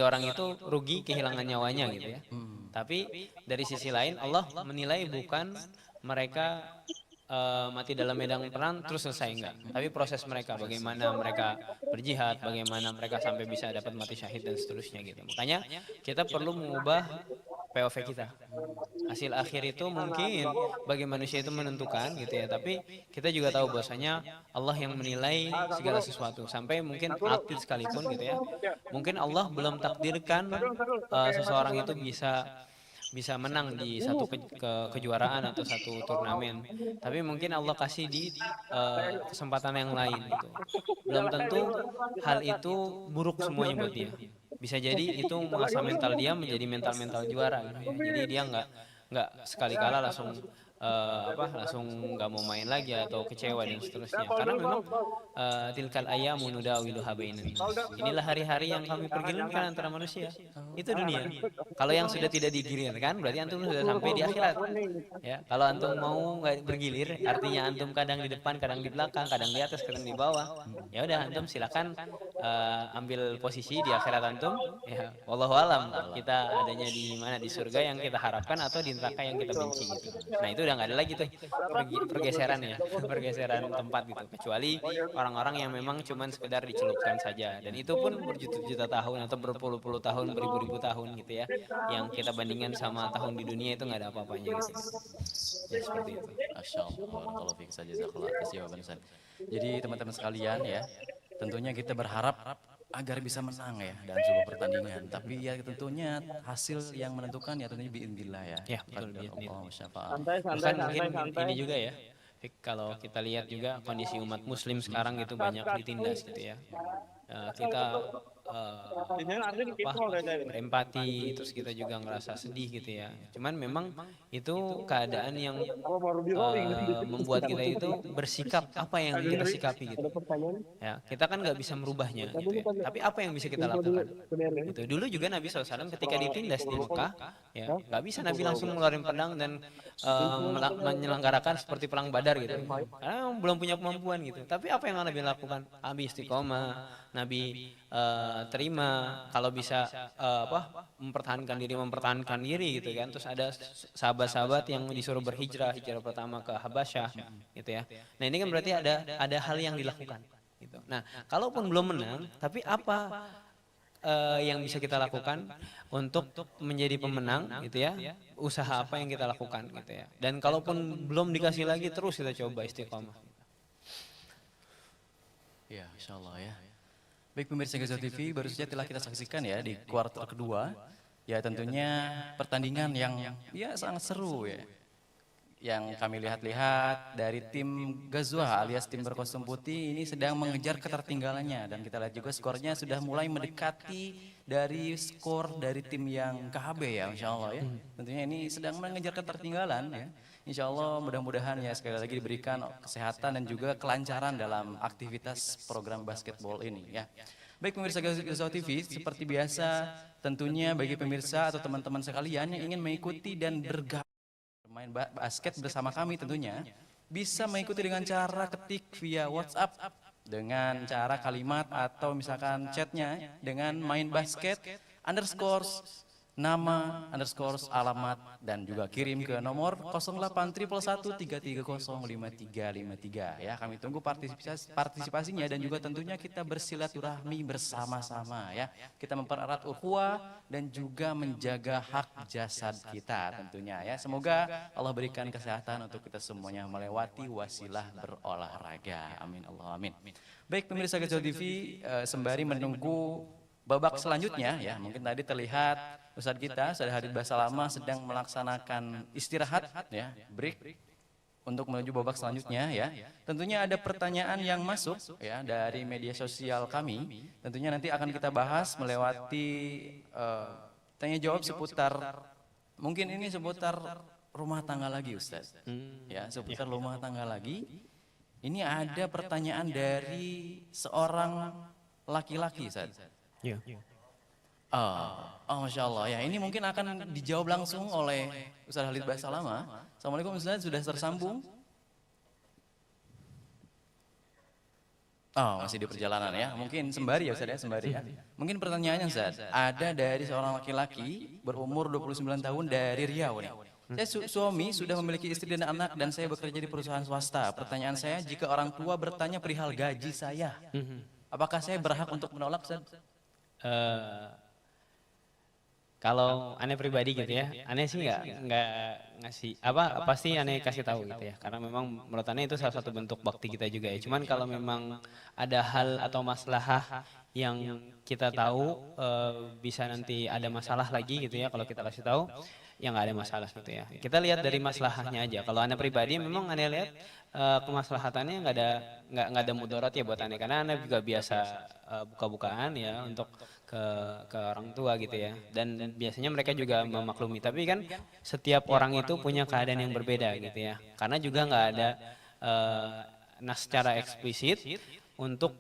orang itu rugi kehilangan nyawanya gitu ya. Tapi dari sisi lain Allah menilai bukan mereka mati dalam medan perang terus selesai enggak. Tapi proses mereka, bagaimana mereka berjihad, bagaimana mereka sampai bisa dapat mati syahid dan seterusnya gitu. Makanya kita perlu mengubah POV kita. Hasil akhir itu mungkin bagi manusia itu menentukan gitu ya, tapi kita juga tahu bahwasanya Allah yang menilai segala sesuatu sampai mungkin atlet sekalipun gitu ya. Mungkin Allah belum takdirkan seseorang itu bisa menang di satu kejuaraan atau satu turnamen. Tapi mungkin Allah kasih di kesempatan yang lain gitu. Belum tentu hal itu buruk semuanya buat dia. Bisa jadi itu mengasah mental dia menjadi mental juara gitu ya. Jadi dia nggak sekali kala langsung langsung nggak mau main lagi atau kecewa dan seterusnya. Karena memang tilkal ayyamu nudawiluha bainan nas. Inilah hari-hari yang kami pergilirkan antara manusia. Itu dunia. Kalau yang sudah tidak digilirkan berarti antum sudah sampai di akhirat. Ya, kalau antum mau nggak bergilir, artinya antum kadang di depan, kadang di belakang, kadang di atas, kadang di bawah. Ya udah antum silakan ambil posisi di akhirat antum. Ya, wallahu alam kita adanya di mana, di surga yang kita harapkan atau di neraka yang kita benci gitu. Nah itu udah nggak ada lagi tuh pergeseran ya, pergeseran tempat gitu. Kecuali orang-orang yang memang cuman sekedar dicelupkan saja, dan itu pun berjuta-juta tahun atau berpuluh-puluh tahun, beribu-ribu tahun gitu ya. Yang kita bandingkan sama tahun di dunia itu nggak ada apa-apanya gitu. Ya seperti itu. Masya Allah, barakallahu fiik saja, jazakallahu atas jawaban Ustaz. Jadi teman-teman sekalian ya, tentunya kita berharap agar bisa menang ya dalam sebuah pertandingan. Tapi ya tentunya hasil yang menentukan ya tentunya biidznillah ya. Ya betul. Allah syafaat. Bahkan mungkin ini juga ya, kalau kita lihat juga kondisi umat muslim sekarang itu banyak ditindas gitu ya. Kita berempati, terus kita juga ngerasa sedih gitu ya. Cuman memang itu keadaan yang membuat kita itu bersikap apa yang kita sikapi gitu. Ya, kita kan nggak bisa merubahnya gitu ya. Tapi apa yang bisa kita lakukan? Gitu. Dulu juga Nabi SAW ketika ditindas di Mekah, ya nggak bisa Nabi langsung ngeluarin pedang dan menyelenggarakan seperti perang Badar gitu. Karena belum punya kemampuan gitu. Tapi apa yang Nabi lakukan? Nabi istiqomah, Nabi terima, kalau bisa mempertahankan diri gitu kan. Terus ada sahabat-sahabat yang disuruh hijrah pertama ke Habasyah gitu ya. Nah ini kan berarti ada hal yang dilakukan gitu. Nah kalaupun belum menang, tapi apa yang bisa kita lakukan untuk menjadi pemenang gitu ya, usaha apa yang kita lakukan gitu ya. Dan kalaupun belum dikasih lagi, terus kita coba istiqomah. Ya, insyaallah ya. Baik pemirsa Gaza TV, baru saja telah kita saksikan ya di kuarter kedua. Ya tentunya pertandingan yang ya sangat seru ya. yang kami lihat-lihat dari tim Ghazwah alias tim berkostum putih ini sedang mengejar ketertinggalannya, dan kita lihat juga skornya sudah mulai mendekati dari skor dari tim yang KHB ya, Insya Allah ya. Tentunya ini sedang mengejar ketertinggalan ya. Insya Allah mudah-mudahan ya sekali lagi diberikan kesehatan dan juga kelancaran dalam aktivitas program basketball ini ya. Baik pemirsa Ghazwah TV, seperti biasa tentunya bagi pemirsa atau teman-teman sekalian yang ingin mengikuti dan bergabung bermain basket bersama kami tentunya bisa mengikuti dengan cara ketik via WhatsApp dengan cara kalimat atau misalkan chatnya dengan main basket underscore nama underscore alamat dan juga kirim ke nomor 081113305353 ya. Kami tunggu partisipasinya dan juga tentunya kita bersilaturahmi bersama-sama ya. Kita mempererat ukhuwah dan juga menjaga hak jasad kita tentunya ya. Semoga Allah berikan kesehatan untuk kita semuanya melewati wasilah berolahraga. Amin Allah amin. Baik pemirsa Ghazwah TV, sembari menunggu babak selanjutnya ya, mungkin tadi terlihat Ustadz kita Ustadz Hadid Basalama sedang melaksanakan istirahat ya, break untuk menuju babak selanjutnya ya. Tentunya ada pertanyaan yang masuk ya dari media sosial kami. Tentunya nanti akan kita bahas melewati tanya jawab seputar mungkin ini seputar rumah tangga lagi Ustadz. Ya, seputar rumah tangga lagi. Ini ada pertanyaan dari seorang laki-laki Ustadz. Iya. Masya Allah ya, ini mungkin akan dijawab langsung oleh Ustadz Hadid Basalama. Assalamualaikum Ustadz, sudah tersambung? Masih di perjalanan ya, mungkin sembari ya Ustadz ya, sembari ya. Mungkin pertanyaannya Ustadz, ada dari seorang laki-laki berumur 29 tahun dari Riau nih. Saya suami sudah memiliki istri dan anak dan saya bekerja di perusahaan swasta. Pertanyaan saya, jika orang tua bertanya perihal gaji saya, apakah saya berhak untuk menolak Ustadz? Kalau aneh pribadi gitu ya, aneh sih nggak ngasih pasti aneh kasih tahu gitu ya, karena memang menurut aneh itu salah satu bentuk bakti kita juga ya. Cuman kalau memang ada hal atau masalah yang kita tahu bisa nanti ada masalah lagi gitu ya, kalau kita kasih tahu ya nggak ada masalah gitu ya. Kita lihat dari masalahnya aja. Kalau aneh pribadi memang aneh lihat kemaslahatannya nggak ada mudarat ya buat aneh, karena aneh juga biasa buka-bukaan ya untuk ke orang tua gitu ya, dan biasanya mereka juga memaklumi, tapi kan setiap orang itu punya keadaan yang berbeda gitu ya, karena juga nggak ada secara eksplisit untuk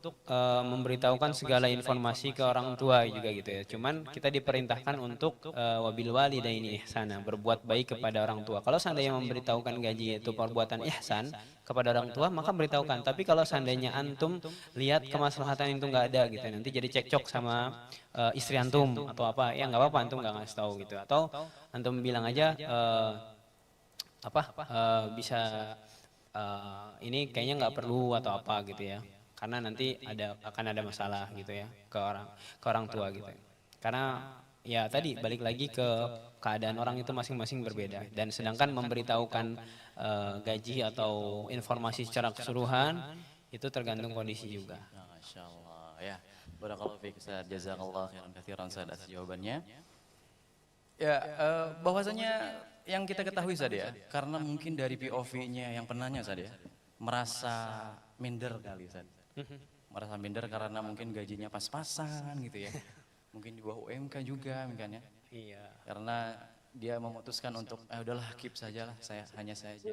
memberitahukan segala informasi ke orang tua juga gitu ya. Cuman kita diperintahkan untuk wabil walidaini ihsana, berbuat baik kepada orang tua. Kalau seandainya memberitahukan gaji itu perbuatan ihsan kepada orang tua, maka beritahukan. Tapi kalau seandainya antum lihat kemaslahatan itu nggak ada gitu, nanti jadi cekcok sama istri antum atau apa, ya nggak apa-apa antum nggak ngasih tahu gitu. Atau antum bilang aja bisa ini kayaknya nggak perlu atau apa gitu ya. Karena nanti akan ada masalah gitu ya ke orang tua gitu. Karena ya tadi balik lagi ke keadaan orang itu masing-masing berbeda, dan sedangkan memberitahukan gaji atau informasi secara keseluruhan itu tergantung kondisi juga. Masya Allah ya. Barakallahu fiik Ustaz, jazakallah khairan katsiran Ustaz atas jawabannya. Ya, bahwasanya yang kita ketahui Ustaz ya, karena mungkin dari POV-nya yang penanya Ustaz ya, merasa minder kali Ustaz. Merasa minder karena mungkin gajinya pas-pasan gitu ya. Mungkin di bawah UMK juga mungkin ya. Iya. Karena dia memutuskan untuk udahlah keep sajalah, saya aja.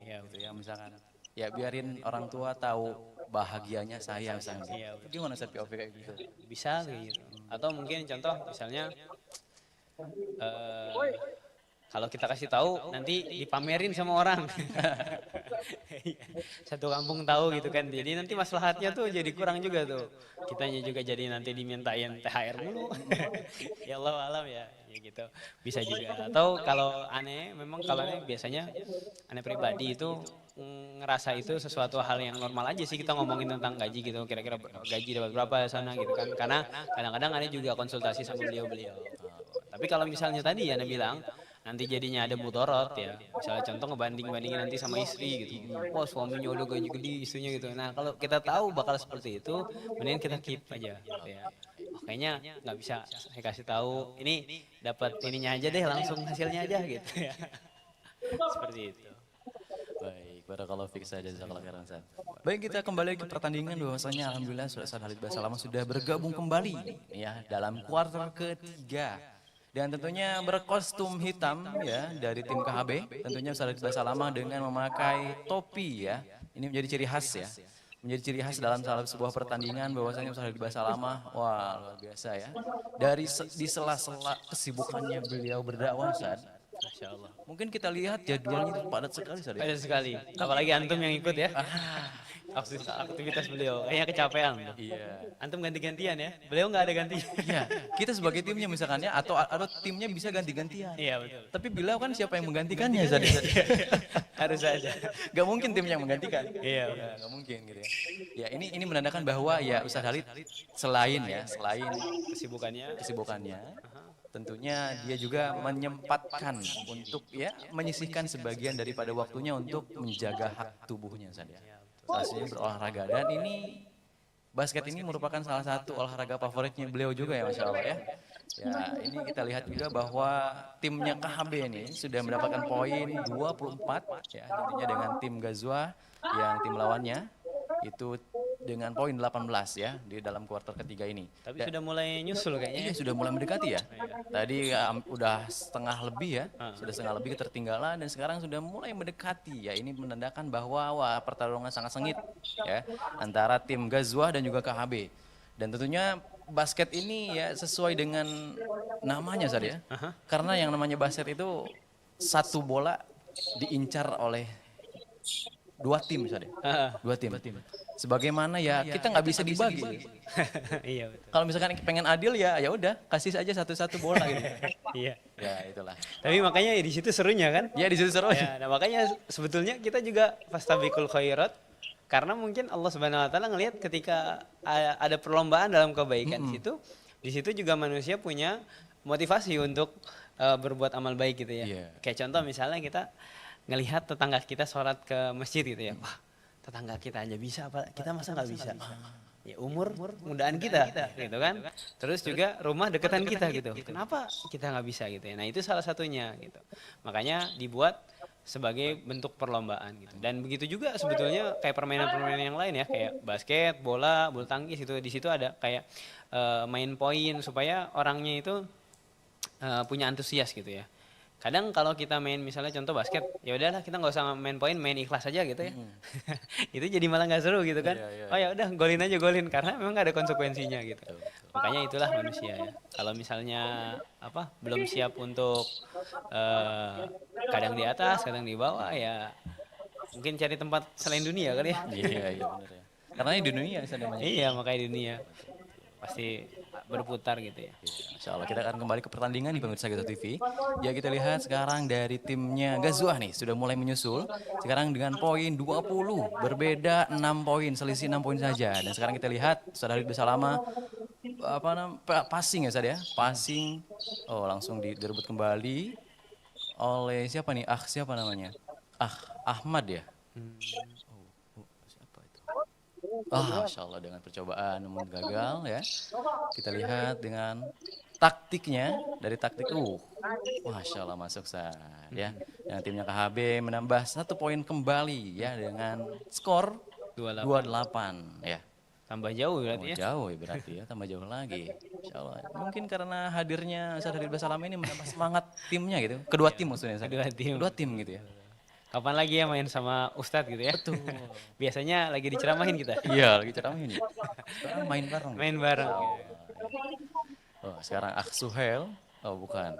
Ya gitu ya, misalkan ya biarin orang tua tahu bahagianya saya misalnya. Iya, Gimana Ustaz POV kayak gitu? Bisa gitu. Atau mungkin contoh misalnya kalau kita kasih tahu nanti dipamerin sama orang. Satu kampung tahu gitu kan. Jadi nanti maslahatnya tuh jadi kurang juga tuh. Kitanya juga jadi nanti dimintain THR mulu. Ya Allah alam ya gitu. Bisa juga. Atau kalau aneh, memang kalau aneh biasanya aneh pribadi itu ngerasa itu sesuatu hal yang normal aja sih, kita ngomongin tentang gaji gitu. Kira-kira gaji dapat berapa sana gitu kan. Karena kadang-kadang aneh juga konsultasi sama beliau-beliau. Tapi kalau misalnya tadi aneh bilang nanti jadinya ada mudorot ya, misalnya contoh ngebanding-bandingin nanti sama istri gitu, wah suaminya udah gaji gede istrinya gitu. Nah kalau kita tahu bakal seperti itu, mending kita keep aja gitu ya. Kayaknya nggak bisa saya kasih tahu, ini dapat ininya aja deh, langsung hasilnya aja gitu ya. Seperti itu. Baik, barakallahu fiik Ustaz, jazakallahu khairan Ustaz. Baik, kita kembali ke pertandingan bahwasanya alhamdulillah Ustaz Khalid Basalamah sudah bergabung kembali ya dalam kuarter ketiga. Dan tentunya berkostum hitam ya dari tim KHB, tentunya Ustaz Khalid Basalamah dengan memakai topi ya. Ini menjadi ciri khas ya. Menjadi ciri khas dalam salah sebuah pertandingan bahwasanya Ustaz Khalid Basalamah wah luar biasa ya. Di sela-sela kesibukannya beliau berdakwah Ustaz. Masya Allah. Mungkin kita lihat jadwalnya itu padat sekali, Ustaz. Padat sekali. Apalagi antum yang ikut ya. Aktivitas beliau kayaknya kecapean. Iya. Antum ganti-gantian ya. Beliau nggak ada gantinya. Iya, kita sebagai timnya misalkan ya atau timnya bisa ganti-gantian. Iya betul. Tapi beliau kan siapa yang menggantikannya, Ustaz? Harus saja. Gak mungkin tim yang menggantikan. Iya. Ya, gak mungkin gitu ya. Ya ini menandakan bahwa ya Ustaz Khalid selain kesibukannya, tentunya dia juga menyempatkan untuk ya menyisihkan sebagian daripada waktunya untuk menjaga hak tubuhnya Ustaz ya. Salah satunya berolahraga dan ini basket ini merupakan salah satu olahraga favoritnya beliau juga ya Masya Allah ya. Ya ini kita lihat juga bahwa timnya KHB ini sudah mendapatkan poin 24 ya tentunya dengan tim Ghazwa yang tim lawannya itu dengan poin 18 ya di dalam kuarter ketiga ini. Tapi sudah mulai nyusul kayaknya. Iya sudah mulai mendekati ya. Tadi udah setengah lebih ya, sudah setengah lebih ketertinggalan dan sekarang sudah mulai mendekati ya. Ini menandakan bahwa wah pertarungan sangat sengit ya antara tim Ghazwa dan juga KHB. Dan tentunya basket ini ya sesuai dengan namanya saja ya. Karena yang namanya basket itu satu bola diincar oleh dua tim saja. Dua tim. Sebagaimana ya kita nggak bisa dibagi. Iya betul. Kalau misalkan pengen adil ya udah kasih saja satu-satu bola gitu. Iya. Ya itulah. Tapi makanya di situ serunya kan? Ya di situ seru. Ya, nah makanya sebetulnya kita juga fastabiqul khairat karena mungkin Allah Subhanahu wa taala ngelihat ketika ada perlombaan dalam kebaikan di situ juga manusia punya motivasi untuk berbuat amal baik gitu ya. Iya. Kayak contoh misalnya kita ngelihat tetangga kita sholat ke masjid gitu ya. Wah, tetangga kita aja bisa apa kita masa nggak bisa? Ya umur mudaan kita gitu kan. Terus juga rumah deketan kita gitu. Kenapa kita nggak bisa gitu ya? Nah itu salah satunya gitu. Makanya dibuat sebagai bentuk perlombaan gitu. Dan begitu juga sebetulnya kayak permainan-permainan yang lain ya kayak basket, bola, bulu tangkis itu di situ ada kayak main poin supaya orangnya itu punya antusias gitu ya. Kadang kalau kita main misalnya contoh basket, ya udahlah kita nggak usah main poin, main ikhlas aja gitu ya. Itu jadi malah nggak seru gitu kan. Oh ya udah golin aja golin karena memang nggak ada konsekuensinya gitu. Makanya itulah manusia ya. Kalau misalnya belum siap untuk kadang di atas, kadang di bawah ya mungkin cari tempat selain dunia kali ya. Iya benar ya. Karena di dunia namanya. Iya makanya di dunia pasti berputar gitu ya. Insya Allah kita akan kembali ke pertandingan di pemirsa Ghazwa TV. Ya kita lihat sekarang dari timnya Ghazwa nih sudah mulai menyusul. Sekarang dengan poin 20 berbeda 6 poin, selisih 6 poin saja. Dan sekarang kita lihat Ustaz Khalid Basalamah passing ya Ustaz ya. Passing langsung direbut kembali oleh siapa nih? Siapa namanya? Ahmad ya. Masya Allah dengan percobaan namun gagal ya. Kita lihat dengan taktiknya dari taktik Masya Allah masuk ya. Dan timnya KHB menambah 1 poin kembali ya dengan skor 28 ya. Tambah jauh berarti ya. Jauh ya berarti ya, tambah jauh lagi. Insya Allah. Mungkin karena hadirnya Ustaz Khalid Basalamah ini menambah semangat timnya gitu. Kedua tim maksudnya. Kedua tim gitu ya. Kapan lagi ya main sama Ustadz gitu ya? Betul. Biasanya lagi diceramahin kita. Iya, lagi ceramahin. Sekarang main bareng. Main bareng. Sekarang Suhail. Bukan.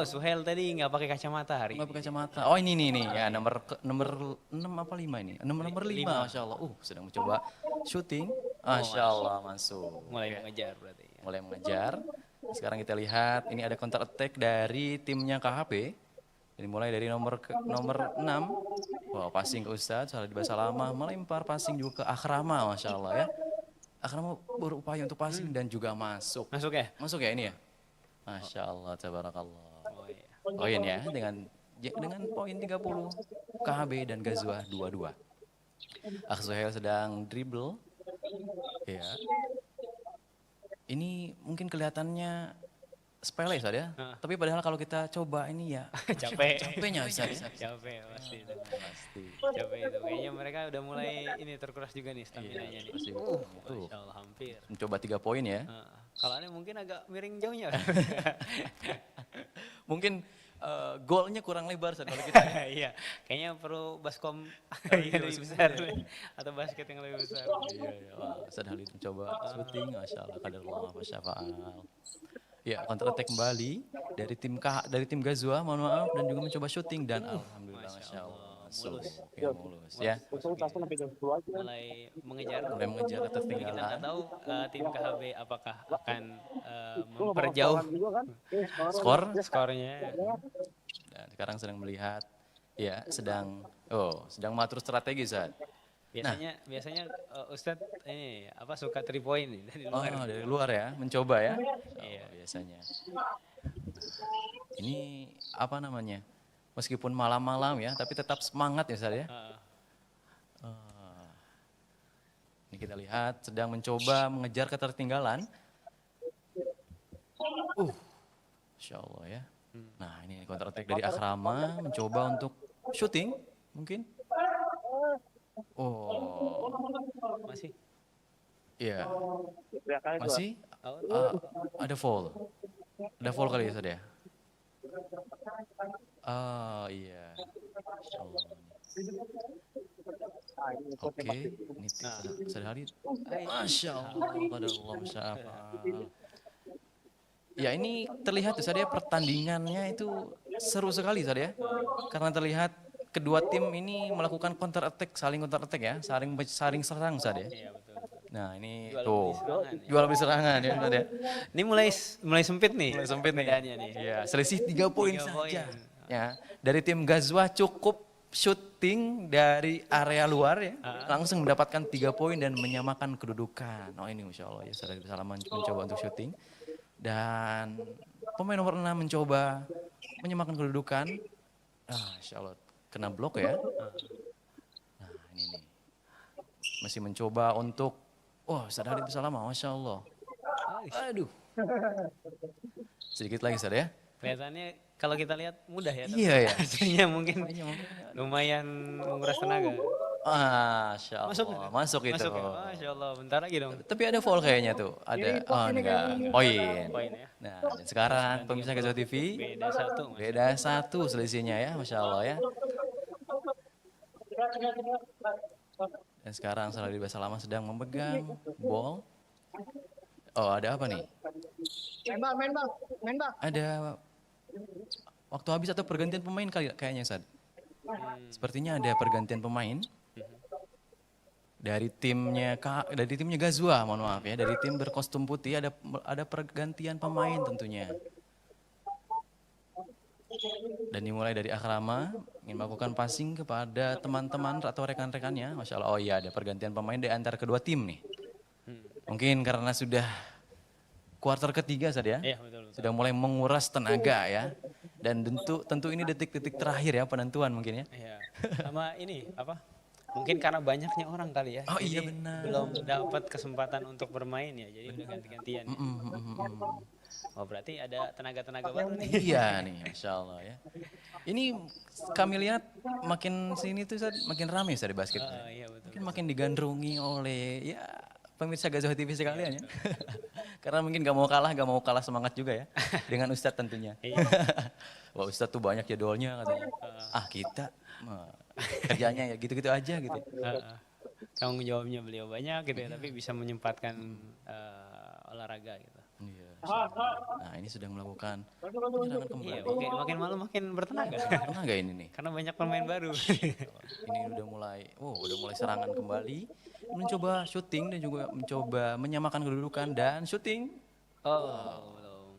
Suhail tadi nggak pakai kacamata hari. Nggak pakai kacamata. Ini nih ya nomor 6 apa 5 ini? Nomor 5. Masya Allah. Sedang mencoba shooting. Masya Allah masuk. Mulai mengejar berarti. Mulai mengejar. Sekarang kita lihat ini ada counter attack dari timnya KHP. Ini mulai dari nomor 6. Passing ke Ustaz Khalid Basalamah, melempar passing juga ke Akhrama, Masya Allah ya. Akhrama berupaya untuk passing dan juga masuk. Masuk ya? Masuk ya ini ya? Masya Allah, tabarakallah. Poin ya dengan poin 30 KHB dan Ghazwa 22. Suhail sedang dribble. Ya. Ini mungkin kelihatannya sepele Ustaz ya. Tapi padahal kalau kita coba ini ya capeknya Ustaz. Capek pasti itu. Capek itu. Kayaknya mereka udah mulai ini terkuras juga nih stamina-nya nih. Pasti Masya Allah hampir. mencoba 3 poin ya. Kalau aneh mungkin agak miring jauhnya. Mungkin golnya kurang lebar Ustaz kalau kita. Iya, kayaknya perlu baskom yang lebih besar atau basket yang lebih besar. Iya. Wah, Ustaz Halid mencoba shooting, Masya Allah, qadarullah wa syafa'al. Ya, counter attack kembali dari tim Gazwa, mohon maaf, dan juga mencoba shooting dan alhamdulillah Masya Allah. Mulus ya. Mulai mengejar atas Tapi kita nggak tinggalan. tahu tim KHB apakah akan memperjauh skornya. Dan sekarang sedang melihat ya sedang mengatur strategi Ustaz. Biasanya Ustadz ini suka 3 point nih dari luar. Dari luar ya, mencoba ya. Iya. Biasanya. Ini apa namanya? Meskipun malam-malam ya, tapi tetap semangat ya Ustaz ya. Ini kita lihat sedang mencoba mengejar ketertinggalan. Insya Allah ya. Nah ini counter attack dari Akrama, mencoba untuk shooting mungkin. Masih. Iya. Masih ada foul. Ada foul kali ya Ustaz ya? Iya. Masya Allah. Oke, ini Ustaz Halid. Masya Allah, qadarullah wa syafa'al. Ya ini terlihat Ustaz ya, pertandingannya itu seru sekali Ustaz ya. Karena terlihat kedua tim ini melakukan counter attack, saling counter attack ya, saling serang Ustaz ya. Iya betul. Nah ini Jual beli jual beli serangan ya Ustaz ya. Ini mulai sempit nih. Mulai sempit nih. Bedanya nih. Iya, selisih 3 poin 3 saja. poin. Ya, dari tim Gazwa cukup shooting dari area luar ya, langsung mendapatkan 3 poin dan menyamakan kedudukan. Ini Masya Allah ya, Saudara Salaman mencoba untuk shooting. Dan pemain nomor 6 mencoba menyamakan kedudukan. Insya Allah kena blok ya. Nah ini nih. Masih mencoba untuk, Saudara Salama, Masya Allah. Aduh. Sedikit lagi Saudara ya. Kelihatannya kalau kita lihat mudah ya. Iya ya. Hasilnya mungkin lumayan menguras tenaga. Masya Allah. Masuk itu. Masuk ya? Masya Allah, bentar lagi dong. Tapi ada foul kayaknya tuh. Ada, enggak. Poin. Poin ya. Nah, dan sekarang pemirsa Gazwa TV. Beda 1. Beda 1 selisihnya ya, Masya Allah ya. Dan sekarang Saladin Basalama sedang memegang ball. Ada apa nih? Main bang. Ada waktu habis atau pergantian pemain kayaknya Sad. Sepertinya ada pergantian pemain. Dari timnya Gazwa, mohon maaf ya, dari tim berkostum putih ada pergantian pemain tentunya. Dan dimulai dari Akrama ingin melakukan passing kepada teman-teman atau rekan-rekannya. Masya Allah, ada pergantian pemain di antara kedua tim nih. Mungkin karena sudah kuarter ketiga saja ya, Iya, betul. sudah mulai menguras tenaga ya. Dan tentu ini detik-detik terakhir ya penentuan mungkin ya. Iya. Sama ini mungkin karena banyaknya orang kali ya. Iya Jadi benar. belum dapat kesempatan untuk bermain ya. Jadi udah ganti-gantian. Berarti ada tenaga-tenaga baru nih. Iya nih, Masya Allah ya. Ini kami lihat makin sini tuh makin ramai di basket. Iya betul. Mungkin makin digandrungi oleh ya pemirsa Gazwa TV sekalian ya. Karena mungkin gak mau kalah semangat juga ya. Dengan Ustadz tentunya. Wah Ustadz tuh banyak jadwalnya katanya. Kita kerjanya ya gitu-gitu aja gitu. Tanggung jawabnya beliau banyak gitu ya, tapi bisa menyempatkan olahraga gitu. Iya. Nah ini sedang melakukan penyerangan kembali. Iya, makin malam makin bertenaga. Tenaga ini nih. Karena banyak pemain baru. Ini udah mulai serangan kembali, mencoba syuting dan juga mencoba menyamakan kedudukan dan syuting.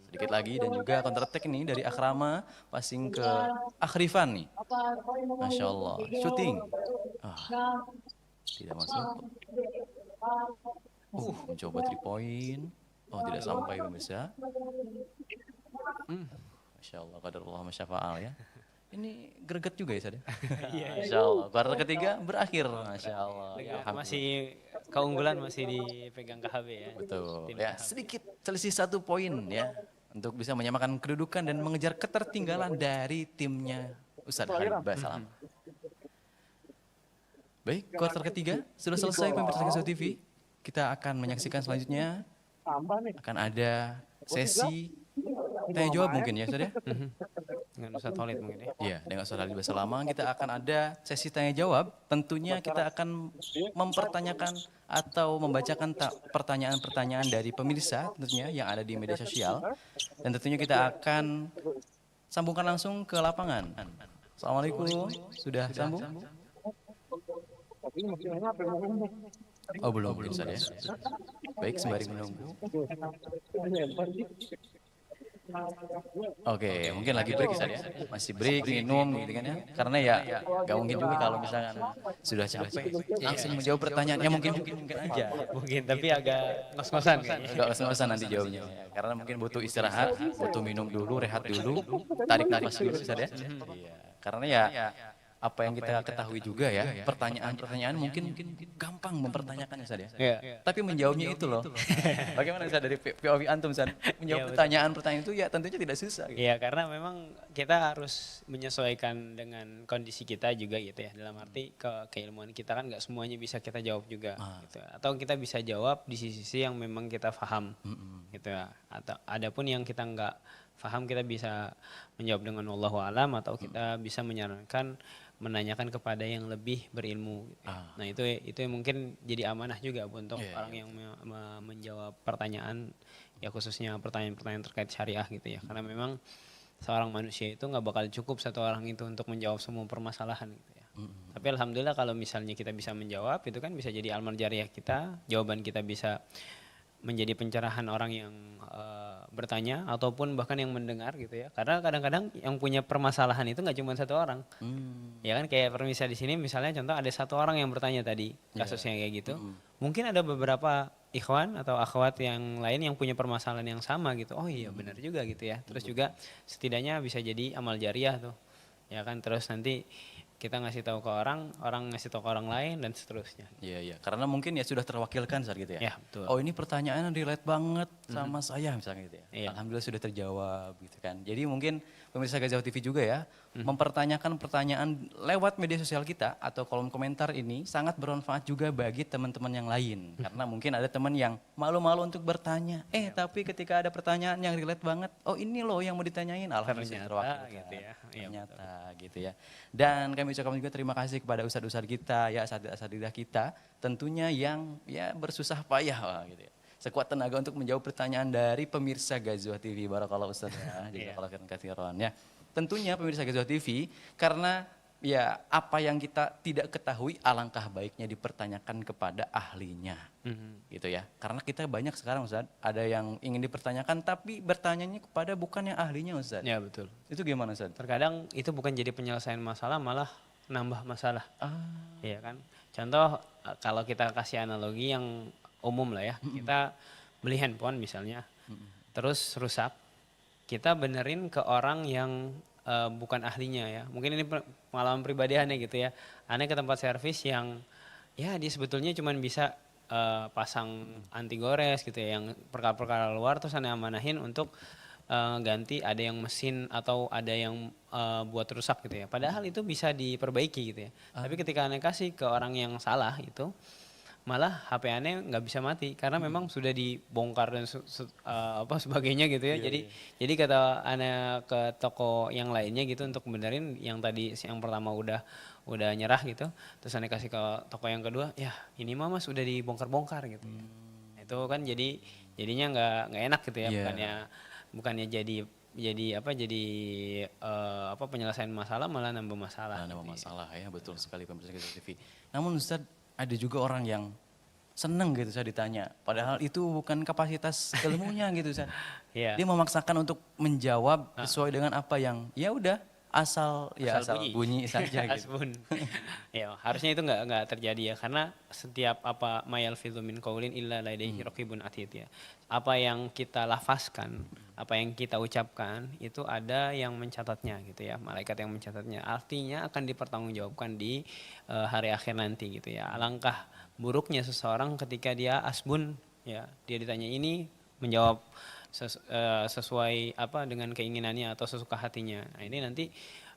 Sedikit lagi dan juga counter attack nih dari Akrama, passing ke Akhrifan nih. Masya Allah, syuting. Tidak masuk. Mencoba 3 point. Tidak sampai pemirsa. Masya Allah, qadarullah masyafa'al ya. Ini greget juga ya Sad. Masya Allah, kuarter ketiga berakhir. Masya Allah. Ya, masih keunggulan masih dipegang KHB ya. betul. Ya, sedikit selisih 1 poin ya. untuk bisa menyamakan kedudukan dan mengejar ketertinggalan dari timnya Ustadz Halid Basalam. Baik, kuartal ketiga sudah selesai pemirsa Gazo TV. Kita akan menyaksikan selanjutnya akan ada sesi tanya jawab mungkin ya Ustadz ya. Dengan Ustadz Khalid mungkin ya. Iya, dengan Ustadz Halid Basalam kita akan ada sesi tanya jawab. Tentunya kita akan mempertanyakan atau membacakan pertanyaan-pertanyaan dari pemirsa tentunya yang ada di media sosial. Dan tentunya kita akan sambungkan langsung ke lapangan. Assalamualaikum, sudah sambung? Oh belum Ustaz ya. Baik, sembari menunggu. Oke, mungkin lagi break Ustaz ya. Masih break, minum gitu kan ya. Karena ya gak mungkin juga kalau misalkan sudah capek langsung menjawab pertanyaannya mungkin aja. Mungkin tapi agak ngos-ngosan kayaknya. Agak ngos-ngosan nanti jawabnya. Karena mungkin butuh istirahat, butuh minum dulu, rehat dulu, tarik nafas dulu Ustaz ya. Iya. Karena ya apa yang kita ketahui juga ya, pertanyaan-pertanyaan mungkin gampang mempertanyakan Ustaz ya. Iya. Tapi menjawabnya itu loh. Bagaimana Ustaz dari POV antum Ustaz? Menjawab pertanyaan-pertanyaan itu ya tentunya tidak susah gitu. Iya, karena memang kita harus menyesuaikan dengan kondisi kita juga gitu ya. Dalam arti keilmuan kita kan nggak semuanya bisa kita jawab juga gitu. Atau kita bisa jawab di sisi yang memang kita paham gitu ya. Atau adapun yang kita nggak paham kita bisa menjawab dengan wallahu alam atau kita bisa menanyakan kepada yang lebih berilmu gitu. Nah, itu yang mungkin jadi amanah juga untuk orang yang menjawab pertanyaan ya khususnya pertanyaan-pertanyaan terkait syariah gitu ya. Karena memang seorang manusia itu nggak bakal cukup satu orang itu untuk menjawab semua permasalahan gitu ya. Tapi alhamdulillah kalau misalnya kita bisa menjawab itu kan bisa jadi amal jariah kita, jawaban kita bisa menjadi pencerahan orang yang bertanya ataupun bahkan yang mendengar gitu ya. Karena kadang-kadang yang punya permasalahan itu nggak cuma satu orang. Ya kan kayak permisal di sini misalnya contoh ada satu orang yang bertanya tadi kasusnya kayak gitu. Mungkin ada beberapa ikhwan atau akhwat yang lain yang punya permasalahan yang sama gitu. Oh iya benar juga gitu ya. Terus juga setidaknya bisa jadi amal jariah tuh. Ya kan terus nanti kita ngasih tahu ke orang ngasih tahu ke orang lain dan seterusnya. Iya, iya. Karena mungkin ya sudah terwakilkan saat gitu ya. Ya, betul. Oh, ini pertanyaan relate banget sama saya misalnya gitu ya. Iya. Alhamdulillah sudah terjawab gitu kan. Jadi mungkin pemirsa Gazo TV juga ya mempertanyakan pertanyaan lewat media sosial kita atau kolom komentar ini sangat bermanfaat juga bagi teman-teman yang lain. Karena mungkin ada teman yang malu-malu untuk bertanya. Tapi ketika ada pertanyaan yang relate banget, oh ini loh yang mau ditanyain. Alhamdulillah terwakilkan. Gitu ya. Iya, Ternyata gitu ya. Dan kami ucapkan juga terima kasih kepada ustadz-ustadz kita, ya asatidah kita, tentunya yang ya bersusah payah gitu ya. Sekuat tenaga untuk menjawab pertanyaan dari pemirsa Gazo TV. Barakallahu Ustaz ya. Jazakallahu khairan katsiran ya. Tentunya pemirsa Gazo TV karena ya apa yang kita tidak ketahui alangkah baiknya dipertanyakan kepada ahlinya. Gitu ya. Karena kita banyak sekarang Ustaz, ada yang ingin dipertanyakan tapi bertanyanya kepada bukan yang ahlinya Ustaz. Ya betul. Itu gimana Ustaz? Terkadang itu bukan jadi penyelesaian masalah malah nambah masalah. Iya kan. Contoh kalau kita kasih analogi yang umum lah ya. Kita beli handphone misalnya. Terus rusak. Kita benerin ke orang yang bukan ahlinya ya. Mungkin ini pengalaman pribadi aneh gitu ya. Aneh ke tempat servis yang ya dia sebetulnya cuma bisa pasang anti gores gitu ya. Yang perkara-perkara luar terus aneh amanahin untuk ganti ada yang mesin atau ada yang buat rusak gitu ya. Padahal itu bisa diperbaiki gitu ya. Tapi ketika aneh kasih ke orang yang salah itu malah HP aneh nggak bisa mati karena memang sudah dibongkar dan sebagainya gitu ya. Jadi kata aneh ke toko yang lainnya gitu untuk benerin yang tadi yang pertama udah nyerah gitu. Terus aneh kasih ke toko yang kedua, ya ini mah Mas udah dibongkar-bongkar gitu. Itu kan jadinya nggak enak gitu ya. Bukannya jadi penyelesaian masalah malah nambah masalah. Nambah masalah ya, betul sekali pemirsa Gazo TV. Namun Ustaz, ada juga orang yang seneng gitu saya ditanya, padahal itu bukan kapasitas ilmunya gitu Ustaz. Iya. Dia memaksakan untuk menjawab sesuai dengan apa yang ya udah asal bunyi saja gitu. Asbun. Ya, harusnya itu nggak terjadi ya karena setiap apa mayal fidu min qaulin illa ladaihi raqibun atid ya. Apa yang kita lafazkan, apa yang kita ucapkan itu ada yang mencatatnya gitu ya, malaikat yang mencatatnya. Artinya akan dipertanggungjawabkan di hari akhir nanti gitu ya. Alangkah buruknya seseorang ketika dia asbun ya, dia ditanya ini menjawab sesuai apa dengan keinginannya atau sesuka hatinya. Nah, ini nanti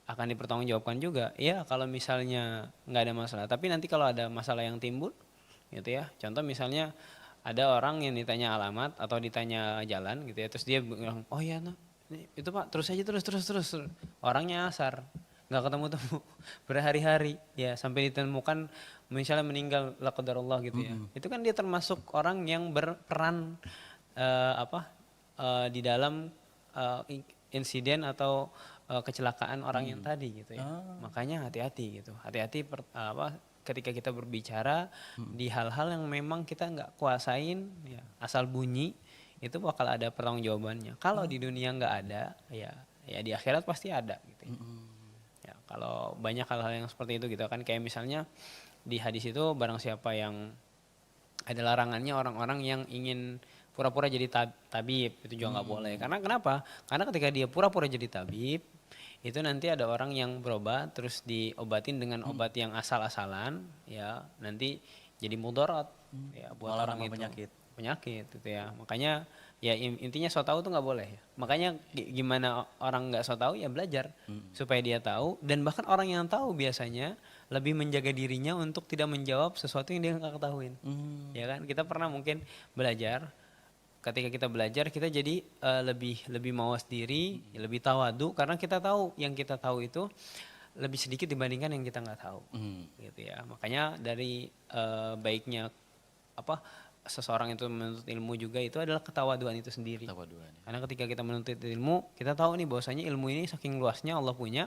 akan dipertanggungjawabkan juga. Ya kalau misalnya nggak ada masalah, tapi nanti kalau ada masalah yang timbul, gitu ya. Contoh misalnya ada orang yang ditanya alamat atau ditanya jalan, gitu ya. Terus dia bilang, oh iya, nah, itu Pak, terus aja terus. Orangnya asar, nggak ketemu-temu berhari-hari, ya sampai ditemukan misalnya meninggal la qadarullah gitu ya. Itu kan dia termasuk orang yang berperan di dalam insiden atau kecelakaan orang yang tadi gitu ya. Makanya hati-hati gitu. Hati-hati ketika kita berbicara di hal-hal yang memang kita nggak kuasain ya, asal bunyi itu bakal ada pertanggungjawabannya. Kalau di dunia nggak ada ya di akhirat pasti ada gitu ya. Ya, kalau banyak hal-hal yang seperti itu gitu kan, kayak misalnya di hadis itu barang siapa yang ada larangannya orang-orang yang ingin pura-pura jadi tabib, itu juga nggak boleh. Karena kenapa? Karena ketika dia pura-pura jadi tabib, itu nanti ada orang yang berobat terus diobatin dengan obat yang asal-asalan, ya nanti jadi mudarat ya buat Malah orang nambah itu. Penyakit gitu ya. Makanya ya intinya so tahu tuh nggak boleh ya. Makanya gimana orang nggak so tahu ya belajar supaya dia tahu, dan bahkan orang yang tahu biasanya lebih menjaga dirinya untuk tidak menjawab sesuatu yang dia nggak ketahuin. Ya kan, kita pernah mungkin belajar, ketika kita belajar kita jadi lebih mawas diri, lebih tawadu karena kita tahu yang kita tahu itu lebih sedikit dibandingkan yang kita nggak tahu. Gitu ya. Makanya dari baiknya seseorang itu menuntut ilmu juga itu adalah ketawaduan itu sendiri. Karena ketika kita menuntut ilmu, kita tahu nih bahwasanya ilmu ini saking luasnya Allah punya,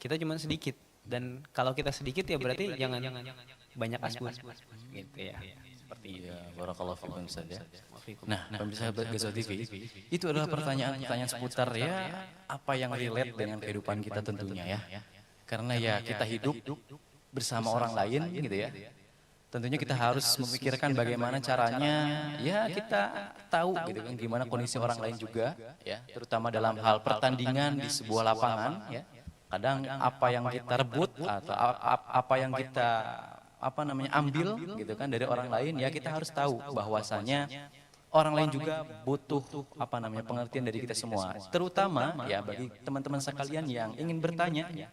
kita cuma sedikit. Dan kalau kita sedikit ya berarti jangan banyak asbun. Gitu ya. Seperti itu. Barakallahu fikum Ustaz ya. Nah, pemirsa Ghazwa TV, itu adalah pertanyaan-pertanyaan seputar ya apa yang relate dengan kehidupan kita tentunya ya. Karena ya kita hidup bersama orang lain gitu ya. Tentunya kita harus memikirkan bagaimana caranya ya kita tahu gitu kan gimana kondisi orang lain juga ya, terutama dalam hal pertandingan di sebuah lapangan ya. Kadang apa yang kita rebut atau apa yang kita ambil gitu kan dari orang lain ya, kita harus tahu bahwasanya orang lain juga butuh pengertian dari kita semua, terutama ya bagi teman-teman sekalian yang ingin bertanya ya.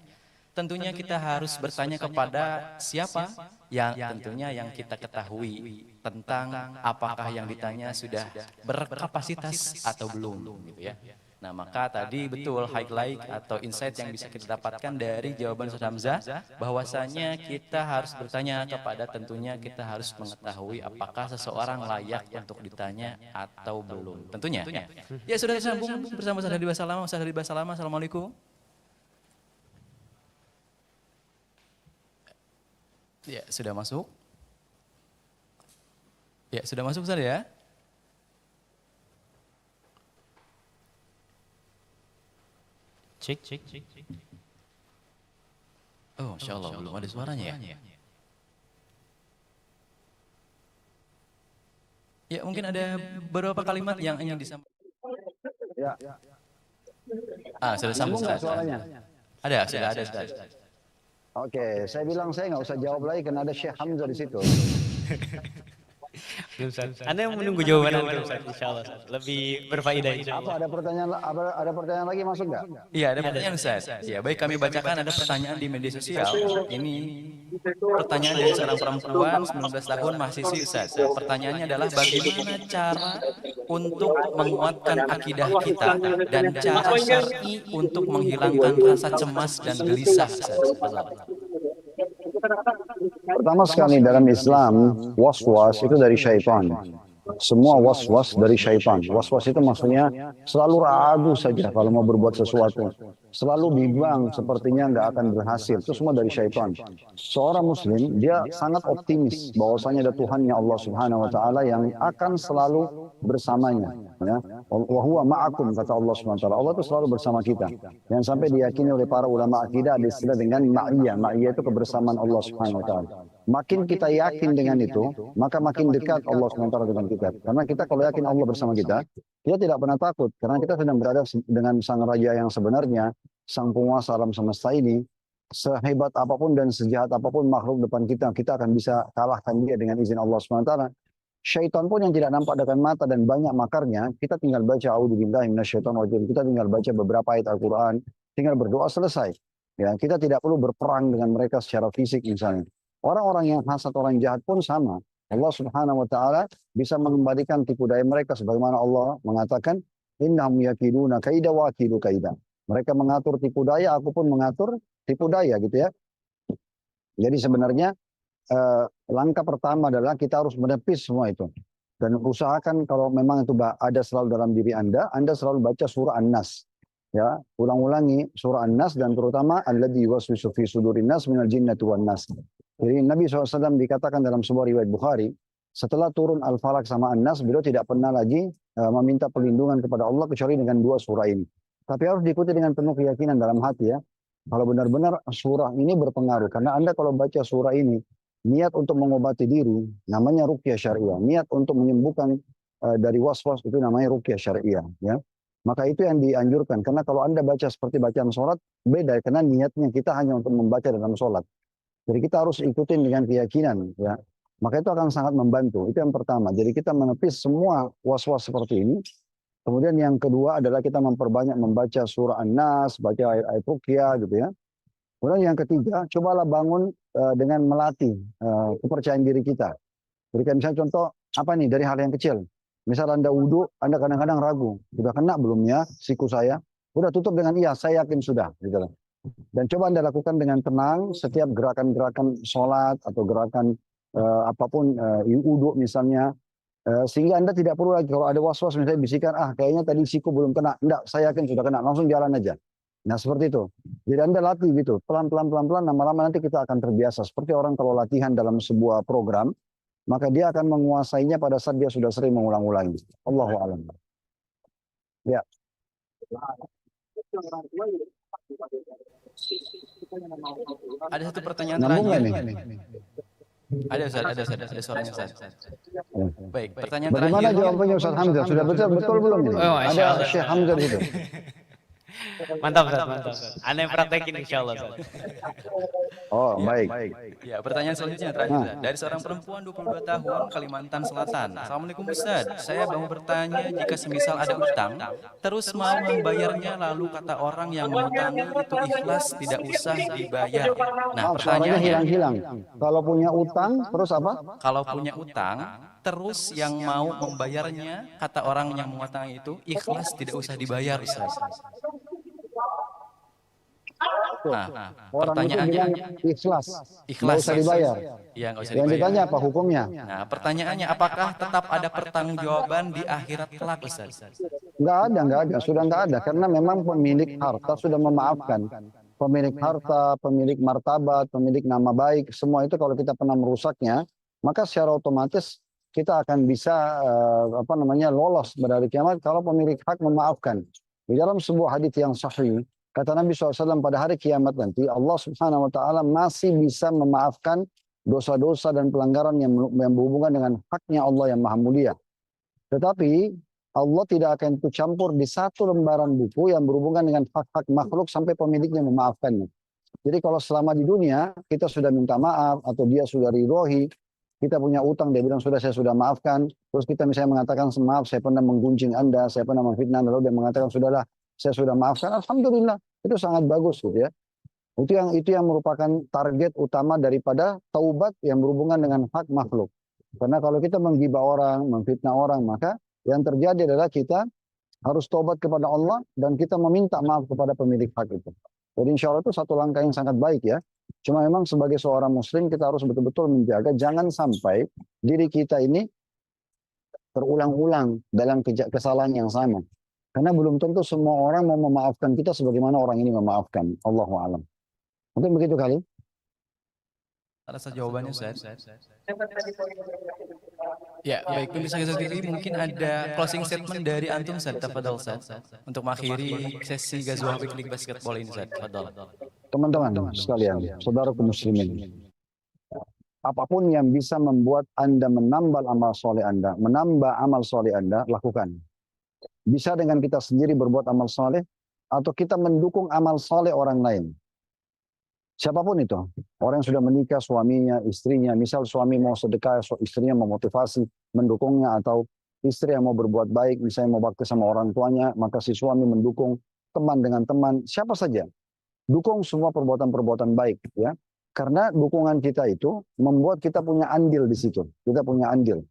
Tentunya kita harus bertanya kepada siapa yang tentunya yang kita ketahui tentang apakah yang ditanya sudah berkapasitas atau belum gitu ya. Nah, maka tadi betul highlight atau insight yang bisa kita dapatkan dari jawaban Ustaz Hamzah, bahwasanya kita harus bertanya kepada, tentunya kita harus mengetahui apakah seseorang layak untuk ditanya atau belum. Tentunya. Ya, sudah tersambung bersama Ustaz Hadi Basalamah. Ustaz Hadi Basalamah, assalamualaikum. Ya, sudah masuk. Ya, sudah masuk Ustaz ya. Cek. Oh, Masya Allah, belum ada suaranya ya. Ya, mungkin ada beberapa kalimat yang ingin disampaikan. Ya. Sudah sambung Ustaz. Suaranya. Sudah ada Ustaz. Oke, saya bilang saya nggak usah jawab lagi karena ada Syekh Hamzah di situ. Anda yang menunggu jawaban Anda, Ustaz, insyaallah. Lebih berfaedah insyaallah. Ada pertanyaan lagi masuk nggak? Iya, ada pertanyaan Ustaz. Ya, baik, kami bacakan ada pertanyaan di media sosial. Ini pertanyaan dari seorang perempuan 19 tahun mahasiswi Ustaz. Pertanyaannya adalah bagaimana cara untuk menguatkan akidah kita dan cara syar'i untuk menghilangkan rasa cemas dan gelisah Ustaz. Pertama sekali dalam Islam, was-was itu dari syaitan. Semua was-was dari syaitan. Was-was itu maksudnya selalu ragu saja kalau mau berbuat sesuatu. Selalu bimbang, sepertinya nggak akan berhasil. Itu semua dari syaitan. Seorang muslim, dia sangat optimis bahwasanya ada Tuhannya Allah Subhanahu wa taala yang akan selalu bersamanya. Ya. Wa huwa ma'akum, kata Allah Subhanahu wa taala. Allah itu selalu bersama kita. Yang sampai diyakini oleh para ulama akidah ada istilah dengan ma'iyah. Ma'iyah itu kebersamaan Allah Subhanahu wa taala. Makin kita yakin dengan itu, maka makin dekat Allah SWT dengan kita. Karena kita kalau yakin Allah bersama kita tidak pernah takut. Karena kita sedang berada dengan sang raja yang sebenarnya, sang penguasa alam semesta ini. Sehebat apapun dan sejahat apapun makhluk depan kita, kita akan bisa kalahkan dia dengan izin Allah SWT. Syaitan pun yang tidak nampak dengan mata dan banyak makarnya, kita tinggal baca a'udzubillahi minasyaitonirrajim, kita tinggal baca beberapa ayat Al-Quran, tinggal berdoa selesai. Ya, kita tidak perlu berperang dengan mereka secara fisik misalnya. Orang-orang yang hasad orang jahat pun sama. Allah Subhanahu wa taala bisa mengembalikan tipu daya mereka sebagaimana Allah mengatakan, innahum yakiduna kaida wa akidu kaida. Mereka mengatur tipu daya, aku pun mengatur tipu daya gitu ya. Jadi sebenarnya langkah pertama adalah kita harus menepis semua itu. Dan usahakan kalau memang itu ada selalu dalam diri Anda selalu baca surah An-Nas. Ya, ulang-ulangi surah An-Nas dan terutama alladzi yuwaswisu fi sudurin nas minal jinnati wan nas. Jadi Nabi SAW dikatakan dalam sebuah riwayat Bukhari, setelah turun Al-Falaq sama An-Nas, beliau tidak pernah lagi meminta perlindungan kepada Allah kecuali dengan dua surah ini. Tapi harus diikuti dengan penuh keyakinan dalam hati ya. Kalau benar-benar surah ini berpengaruh. Karena Anda kalau baca surah ini, niat untuk mengobati diri, namanya ruqyah syariah. Niat untuk menyembuhkan dari was-was itu namanya ruqyah syariah. Ya. Maka itu yang dianjurkan. Karena kalau Anda baca seperti bacaan sholat, beda. Karena niatnya kita hanya untuk membaca dalam sholat. Jadi kita harus ikutin dengan keyakinan. Ya. Maka itu akan sangat membantu. Itu yang pertama. Jadi kita menepis semua was-was seperti ini. Kemudian yang kedua adalah kita memperbanyak membaca surah An-Nas, baca ayat-ayat ruqyah gitu ya. Kemudian yang ketiga, cobalah bangun dengan melatih kepercayaan diri kita. Berikan misalnya contoh, apa nih dari hal yang kecil. Misal Anda wudhu, Anda kadang-kadang ragu. Sudah kena belum ya siku saya? Udah tutup dengan iya, saya yakin sudah. Gitu. Dan coba Anda lakukan dengan tenang setiap gerakan-gerakan sholat atau gerakan apapun, wudhu misalnya. Sehingga Anda tidak perlu lagi kalau ada was-was misalnya bisikan, kayaknya tadi siku belum kena. Enggak, saya yakin sudah kena. Langsung jalan aja. Nah seperti itu. Jadi Anda latih gitu. Pelan-pelan, lama-lama nanti kita akan terbiasa. Seperti orang kalau latihan dalam sebuah program, maka dia akan menguasainya pada saat dia sudah sering mengulang-ulangi. Allahu a'lam. Ya. Ada satu pertanyaan Nyambung terakhir. nggak nih? Ada Ustaz, ada suaranya Ustaz. Baik, pertanyaan Bagaimana terakhir. jawabannya Ustaz Hamzah? Sudah betul belum ini? Oh, Masya Ada Allah. Syekh Hamzah gitu. Mantap Ustaz, mantap Ustaz. Anda yang praktekin insyaallah Ustaz. Oh, baik. Ya, pertanyaan selanjutnya terakhir. Ustaz. Dari seorang perempuan 22 tahun Kalimantan Selatan. Assalamualaikum Ustaz. Saya mau bertanya jika semisal ada utang, terus mau membayarnya lalu kata orang yang mengutangi itu ikhlas tidak usah dibayar. Nah, Maaf, suaranya pertanyaannya, hilang-hilang. Kalau punya utang, terus apa? kalau punya utang, terus yang mau membayarnya kata orang yang mengutangi itu ikhlas tidak usah dibayar Ustaz. Nah, Orang itu pertanyaannya bilang ikhlas. ikhlas Nggak usah dibayar. Ya, nggak usah Yang dibayar. ditanya apa hukumnya? Nah, pertanyaannya apakah tetap ada pertanggungjawaban di akhirat kelak, Ustaz? Nggak ada. Sudah nggak ada. Karena memang pemilik harta sudah memaafkan. Pemilik harta, pemilik martabat, pemilik nama baik, semua itu kalau kita pernah merusaknya, maka secara otomatis kita akan bisa lolos pada hari kiamat kalau pemilik hak memaafkan. Di dalam sebuah hadits yang sahih, kata Nabi SAW pada hari kiamat nanti, Allah Subhanahu Wa Taala masih bisa memaafkan dosa-dosa dan pelanggaran yang berhubungan dengan haknya Allah yang maha mulia. Tetapi Allah tidak akan ikut campur di satu lembaran buku yang berhubungan dengan hak-hak makhluk sampai pemiliknya memaafkannya. Jadi kalau selama di dunia kita sudah minta maaf atau dia sudah ridhoi, kita punya utang, dia bilang sudah saya sudah maafkan, terus kita misalnya mengatakan maaf saya pernah menggunjing Anda, saya pernah memfitnah Anda, lalu dia mengatakan sudahlah saya sudah maafkan, alhamdulillah, itu sangat bagus gitu ya. Itu yang merupakan target utama daripada taubat yang berhubungan dengan hak makhluk. Karena kalau kita menggibah orang, memfitnah orang, maka yang terjadi adalah kita harus taubat kepada Allah dan kita meminta maaf kepada pemilik hak itu. Jadi insya Allah itu satu langkah yang sangat baik ya. Cuma memang sebagai seorang muslim kita harus betul-betul menjaga jangan sampai diri kita ini terulang-ulang dalam kesalahan yang sama. Karena belum tentu semua orang mau memaafkan kita sebagaimana orang ini memaafkan. Allahu a'lam. Mungkin begitu kali. Rasa jawabannya, Ustaz. Ya, baik. Pemirsa Gaza TV, mungkin ada closing statement dari antum, Ustaz. Tafadhol, Ustaz. Untuk mengakhiri sesi Ghazwah Weekly Basketball ini, Ustaz. Tafadhol. Teman-teman sekalian, saudaraku muslimin. Apapun yang bisa membuat Anda menambah amal soleh Anda, lakukan. Bisa dengan kita sendiri berbuat amal soleh, atau kita mendukung amal soleh orang lain. Siapapun itu, orang yang sudah menikah, suaminya, istrinya, misal suami mau sedekah, istrinya memotivasi, mendukungnya, atau istri yang mau berbuat baik, misalnya mau bakti sama orang tuanya, maka si suami mendukung teman dengan teman, siapa saja. Dukung semua perbuatan-perbuatan baik, ya. Karena dukungan kita itu membuat kita punya andil di situ. Kita punya andil.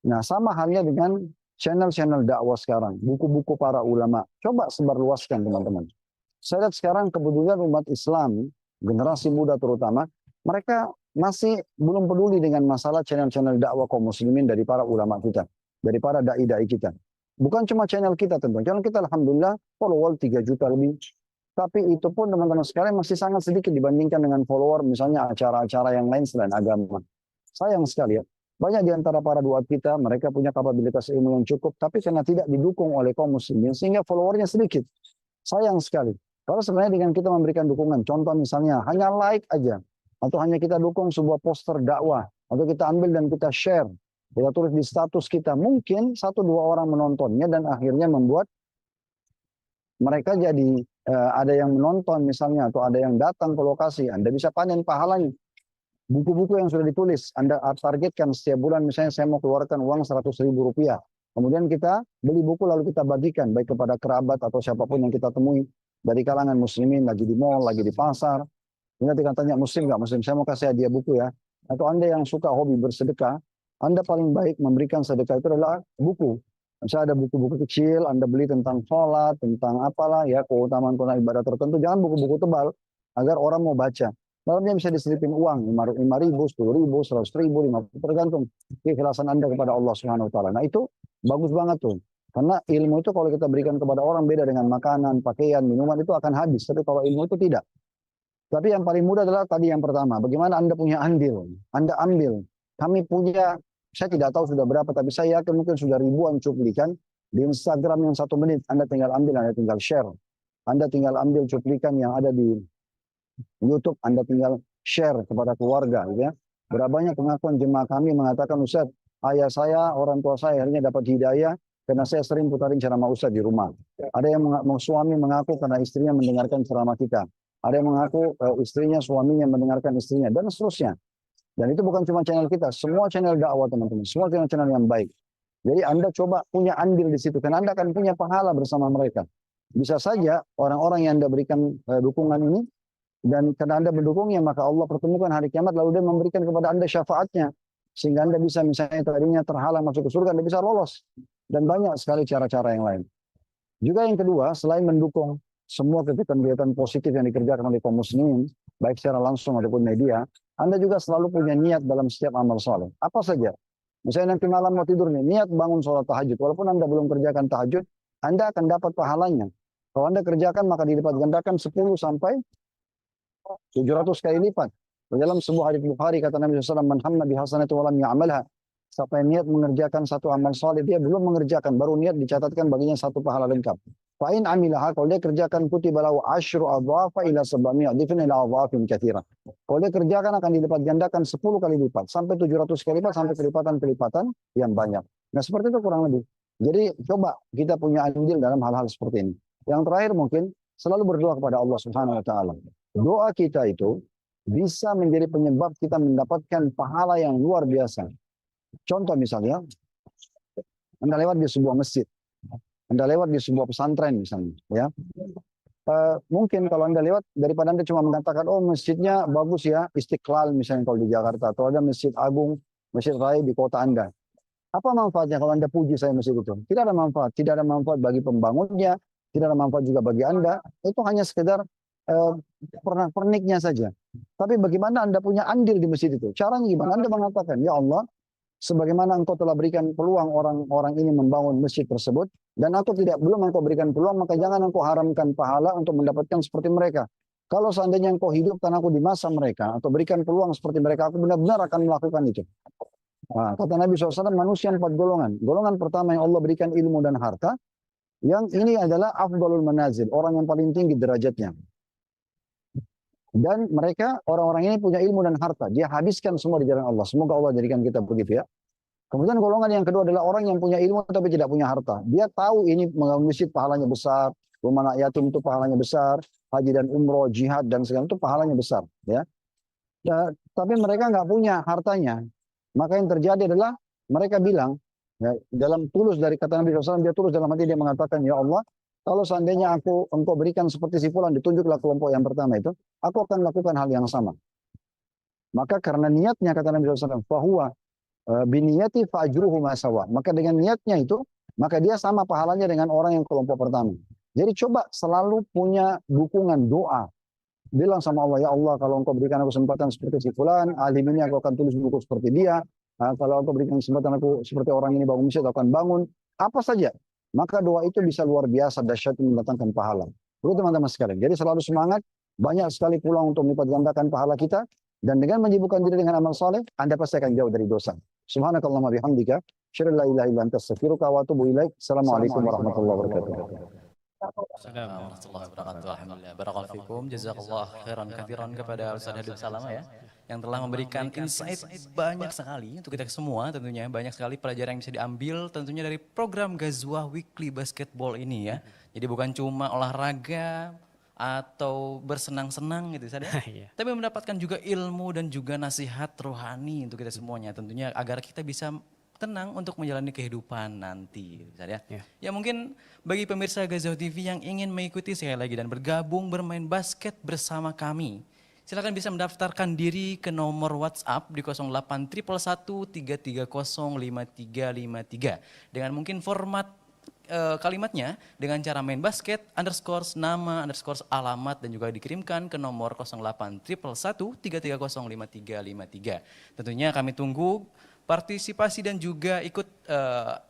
Nah, sama halnya dengan channel-channel dakwah sekarang, buku-buku para ulama. Coba sebarluaskan, teman-teman. Saya lihat sekarang kebetulan umat Islam, generasi muda terutama, mereka masih belum peduli dengan masalah channel-channel dakwah kaum muslimin dari para ulama kita, dari para dai-dai kita. Bukan cuma channel kita tentu. Channel kita alhamdulillah follower 3 juta lebih. Tapi itu pun teman-teman sekalian masih sangat sedikit dibandingkan dengan follower misalnya acara-acara yang lain selain agama. Sayang sekali ya. Banyak di antara para duat kita, mereka punya kapabilitas ilmu yang cukup, tapi karena tidak didukung oleh kaum muslimin, sehingga followernya sedikit. Sayang sekali. Kalau sebenarnya dengan kita memberikan dukungan, contoh misalnya hanya like aja, atau hanya kita dukung sebuah poster dakwah, atau kita ambil dan kita share, kita tulis di status kita, mungkin 1-2 orang menontonnya dan akhirnya membuat mereka jadi ada yang menonton misalnya, atau ada yang datang ke lokasi, Anda bisa panen pahalanya. Buku-buku yang sudah ditulis, Anda targetkan setiap bulan, misalnya saya mau keluarkan uang 100.000 rupiah. Kemudian kita beli buku lalu kita bagikan, baik kepada kerabat atau siapapun yang kita temui. Dari kalangan muslimin, lagi di mall, lagi di pasar. Ini kita tanya, muslim nggak muslim, saya mau kasih hadiah buku ya. Atau Anda yang suka hobi bersedekah, Anda paling baik memberikan sedekah itu adalah buku. Misalnya ada buku-buku kecil, Anda beli tentang sholat, tentang apalah ya, keutamaan ibadah tertentu. Jangan buku-buku tebal, agar orang mau baca. Dalamnya bisa diselipin uang, 5.000, 10.000, 100.000, 50, tergantung keikhlasan Anda kepada Allah Subhanahu Wa Taala. Nah itu bagus banget tuh. Karena ilmu itu kalau kita berikan kepada orang beda dengan makanan, pakaian, minuman itu akan habis. Tapi kalau ilmu itu tidak. Tapi yang paling mudah adalah tadi yang pertama. Bagaimana Anda punya andil? Anda ambil. Kami punya, saya tidak tahu sudah berapa, tapi saya yakin mungkin sudah ribuan cuplikan di Instagram yang 1 menit. Anda tinggal ambil, Anda tinggal share. Anda tinggal ambil cuplikan yang ada di YouTube, Anda tinggal share kepada keluarga. Gitu ya. Berapa banyak pengakuan jemaah kami mengatakan, Ustaz, ayah saya, orang tua saya akhirnya dapat hidayah karena saya sering putarin ceramah Ustaz di rumah. Ada yang suami mengaku karena istrinya mendengarkan ceramah kita. Ada yang mengaku istrinya, suaminya mendengarkan istrinya, dan seterusnya. Dan itu bukan cuma channel kita, semua channel dakwah teman-teman, semua channel-channel yang baik. Jadi Anda coba punya andil di situ, karena Anda akan punya pahala bersama mereka. Bisa saja orang-orang yang Anda berikan dukungan ini, dan karena Anda mendukungnya, maka Allah pertemukan hari kiamat, lalu dia memberikan kepada Anda syafaatnya. Sehingga Anda bisa misalnya tadinya terhalang masuk ke surga, Anda bisa lolos. Dan banyak sekali cara-cara yang lain. Juga yang kedua, selain mendukung semua kegiatan-kegiatan positif yang dikerjakan oleh kaum muslimin, baik secara langsung ataupun media, Anda juga selalu punya niat dalam setiap amal soleh. Apa saja. Misalnya nanti malam mau tidur nih, niat bangun sholat tahajud. Walaupun Anda belum kerjakan tahajud, Anda akan dapat pahalanya. Kalau Anda kerjakan, maka dilipat gandakan 10 sampai 700 kali lipat. Dalam sebuah hadits Bukhari kata Nabi SAW, "Man hamma bi hasanati wa lam ya'malha." Siapa yang niat mengerjakan satu amal saleh, dia belum mengerjakan, baru niat dicatatkan baginya 1 pahala lengkap. Fa in amilaha, kalau dia kerjakan kutiba lahu asyru adhafa ila 700 dhifin ila adhafin katsira. Kalau dia kerjakan akan dilipat gandakan 10 kali lipat sampai 700 kali lipat sampai kelipatan-kelipatan yang banyak. Nah, seperti itu kurang lebih. Jadi coba kita punya andil dalam hal-hal seperti ini. Yang terakhir mungkin selalu berdoa kepada Allah Subhanahu wa taala. Doa kita itu bisa menjadi penyebab kita mendapatkan pahala yang luar biasa. Contoh misalnya, Anda lewat di sebuah masjid, Anda lewat di sebuah pesantren misalnya, ya. Mungkin kalau Anda lewat, daripada Anda cuma mengatakan, oh masjidnya bagus ya, Istiqlal misalnya kalau di Jakarta, atau ada masjid agung, masjid raya di kota Anda. Apa manfaatnya kalau Anda puji saya masjid itu? Tidak ada manfaat. Tidak ada manfaat bagi pembangunnya, tidak ada manfaat juga bagi Anda. Itu hanya sekedar perniknya saja. Tapi bagaimana Anda punya andil di masjid itu? Caranya gimana? Anda mengatakan, ya Allah, sebagaimana engkau telah berikan peluang orang-orang ini membangun masjid tersebut, dan aku belum engkau berikan peluang, maka jangan engkau haramkan pahala untuk mendapatkan seperti mereka. Kalau seandainya engkau hidupkan aku di masa mereka, atau berikan peluang seperti mereka, aku benar-benar akan melakukan itu. Nah, kata Nabi SAW, manusia 4 golongan. Golongan pertama yang Allah berikan ilmu dan harta, yang ini adalah afdalul manazil, orang yang paling tinggi derajatnya. Dan mereka, orang-orang ini punya ilmu dan harta. Dia habiskan semua di jalan Allah. Semoga Allah jadikan kita begitu ya. Kemudian golongan yang kedua adalah orang yang punya ilmu tapi tidak punya harta. Dia tahu ini masjid pahalanya besar, rumah anak yatim itu pahalanya besar, haji dan umroh, jihad dan segala itu pahalanya besar. Ya, tapi mereka nggak punya hartanya. Maka yang terjadi adalah mereka bilang, ya, dalam tulus dari kata Nabi SAW, dia tulus dalam hati, dia mengatakan, ya Allah, kalau seandainya engkau berikan seperti si fulan, ditunjuklah kelompok yang pertama itu, aku akan lakukan hal yang sama. Maka karena niatnya, kata Nabi SAW, fahuwa biniyati fa'ajruhu masawa. Maka dengan niatnya itu, maka dia sama pahalanya dengan orang yang kelompok pertama. Jadi coba selalu punya dukungan doa. Bilang sama Allah, ya Allah, kalau engkau berikan aku kesempatan seperti si fulan, alim ini aku akan tulis buku seperti dia. Kalau engkau berikan kesempatan aku seperti orang ini bangun masjid, aku akan bangun. Apa saja. Maka doa itu bisa luar biasa dahsyat mendatangkan pahala. Perlu teman-teman sekalian. Jadi selalu semangat, banyak sekali pulang untuk melipat gandakan pahala kita, dan dengan menyibukkan diri dengan amal saleh, Anda pasti akan jauh dari dosa. Subhanakallahumma bihamdika, asyhadu an la ilaha illa anta astaghfiruka wa atubu ilaik. Assalamualaikum warahmatullahi wabarakatuh. Assalamualaikum warahmatullahi wabarakatuh. Alhamdulillah. Barakallahu fikum. Jazakallah khairan katsiran kepada Ustaz Habib Salama ya, yang telah memberikan insight banyak sekali untuk kita semua tentunya. Banyak sekali pelajaran yang bisa diambil tentunya dari program Ghazwah Weekly Basketball ini ya. Jadi bukan cuma olahraga atau bersenang-senang gitu saja, tapi mendapatkan juga ilmu dan juga nasihat rohani untuk kita semuanya tentunya, agar kita bisa tenang untuk menjalani kehidupan nanti, ya. Ya mungkin bagi pemirsa Ghazwah TV yang ingin mengikuti sekali lagi dan bergabung bermain basket bersama kami, silakan bisa mendaftarkan diri ke nomor WhatsApp di 081113305353 dengan mungkin format kalimatnya dengan cara main basket, underscore nama, underscore alamat, dan juga dikirimkan ke nomor 081113305353. Tentunya kami tunggu partisipasi dan juga ikut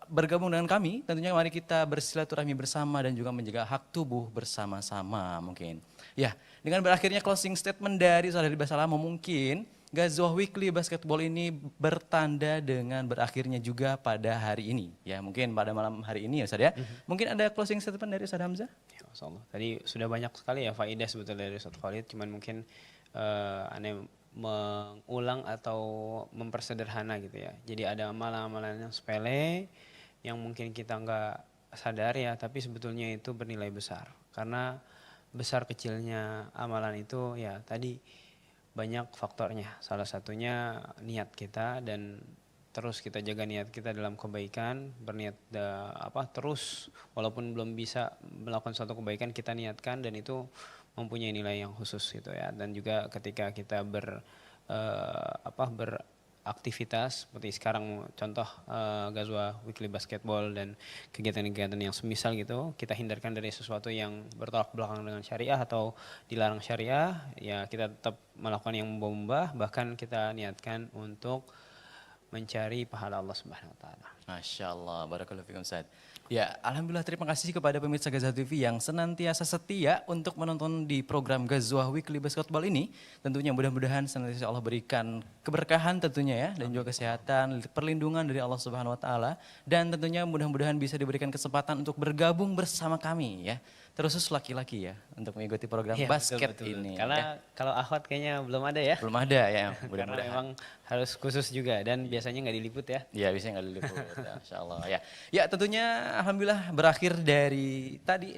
bergabung dengan kami. Tentunya mari kita bersilaturahmi bersama dan juga menjaga hak tubuh bersama-sama mungkin. Ya, dengan berakhirnya closing statement dari Ustaz Habib Salama, mungkin Ghazwah Weekly Basketball ini bertanda dengan berakhirnya juga pada hari ini. Ya, mungkin pada malam hari ini ya Ustaz ya. Mungkin ada closing statement dari Ustaz Hamzah? Ya, Masya tadi sudah banyak sekali ya faedah sebetulnya dari Ustaz Khalid. Cuman mungkin aneh mengulang atau mempersederhana gitu ya. Jadi ada amalan-amalan yang sepele yang mungkin kita nggak sadar ya, tapi sebetulnya itu bernilai besar. Karena besar kecilnya amalan itu ya tadi banyak faktornya. Salah satunya niat kita, dan terus kita jaga niat kita dalam kebaikan, berniat terus walaupun belum bisa melakukan suatu kebaikan kita niatkan, dan itu mempunyai nilai yang khusus gitu ya. Dan juga ketika kita beraktivitas seperti sekarang contoh Ghazwah Weekly Basketball dan kegiatan-kegiatan yang semisal gitu, kita hindarkan dari sesuatu yang bertolak belakang dengan syariah atau dilarang syariah, ya kita tetap melakukan yang membawa, bahkan kita niatkan untuk mencari pahala Allah Subhanahu wa taala. Masya Allah, barakallahu fikum Ustaz. Ya, alhamdulillah, terima kasih kepada pemirsa Ghazwah TV yang senantiasa setia untuk menonton di program Ghazwah Weekly Basketball ini. Tentunya mudah-mudahan senantiasa Allah berikan keberkahan tentunya ya, dan juga kesehatan, perlindungan dari Allah Subhanahu wa taala, dan tentunya mudah-mudahan bisa diberikan kesempatan untuk bergabung bersama kami ya. Terkhusus laki-laki ya, untuk mengikuti program basket betul. ini. Karena kalau akhwat kayaknya belum ada ya. Belum ada ya, Karena memang harus khusus juga, dan biasanya nggak diliput ya. Iya, biasanya nggak diliput. Masya Allah ya. Ya tentunya alhamdulillah berakhir dari tadi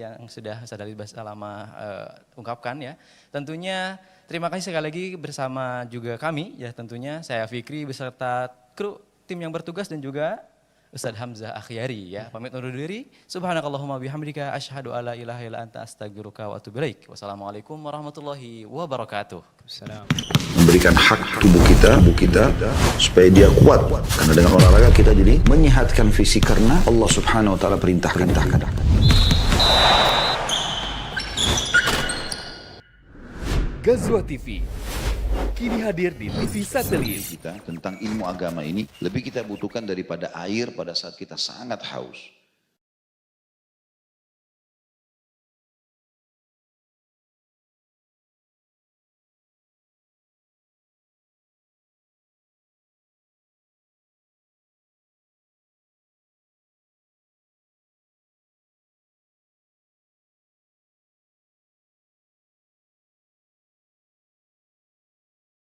yang sudah Ustaz Habib Salama ungkapkan ya. Tentunya terima kasih sekali lagi bersama juga kami ya, tentunya saya Fikri beserta kru tim yang bertugas dan juga Ustaz Hamzah Akhyari ya. Pamit undur diri. Subhanakallahumma bihamdika asyhadu alla ilaha illa anta astaghfiruka wa atubu ilaik. Wassalamualaikum warahmatullahi wabarakatuh. Memberikan hak tubuh kita supaya dia kuat, karena dengan olahraga kita jadi menyehatkan fisik, karena Allah Subhanahu wa taala perintahkan. Ghazwah TV kini hadir di TV satelit. Kita tentang ilmu agama ini lebih kita butuhkan daripada air pada saat kita sangat haus.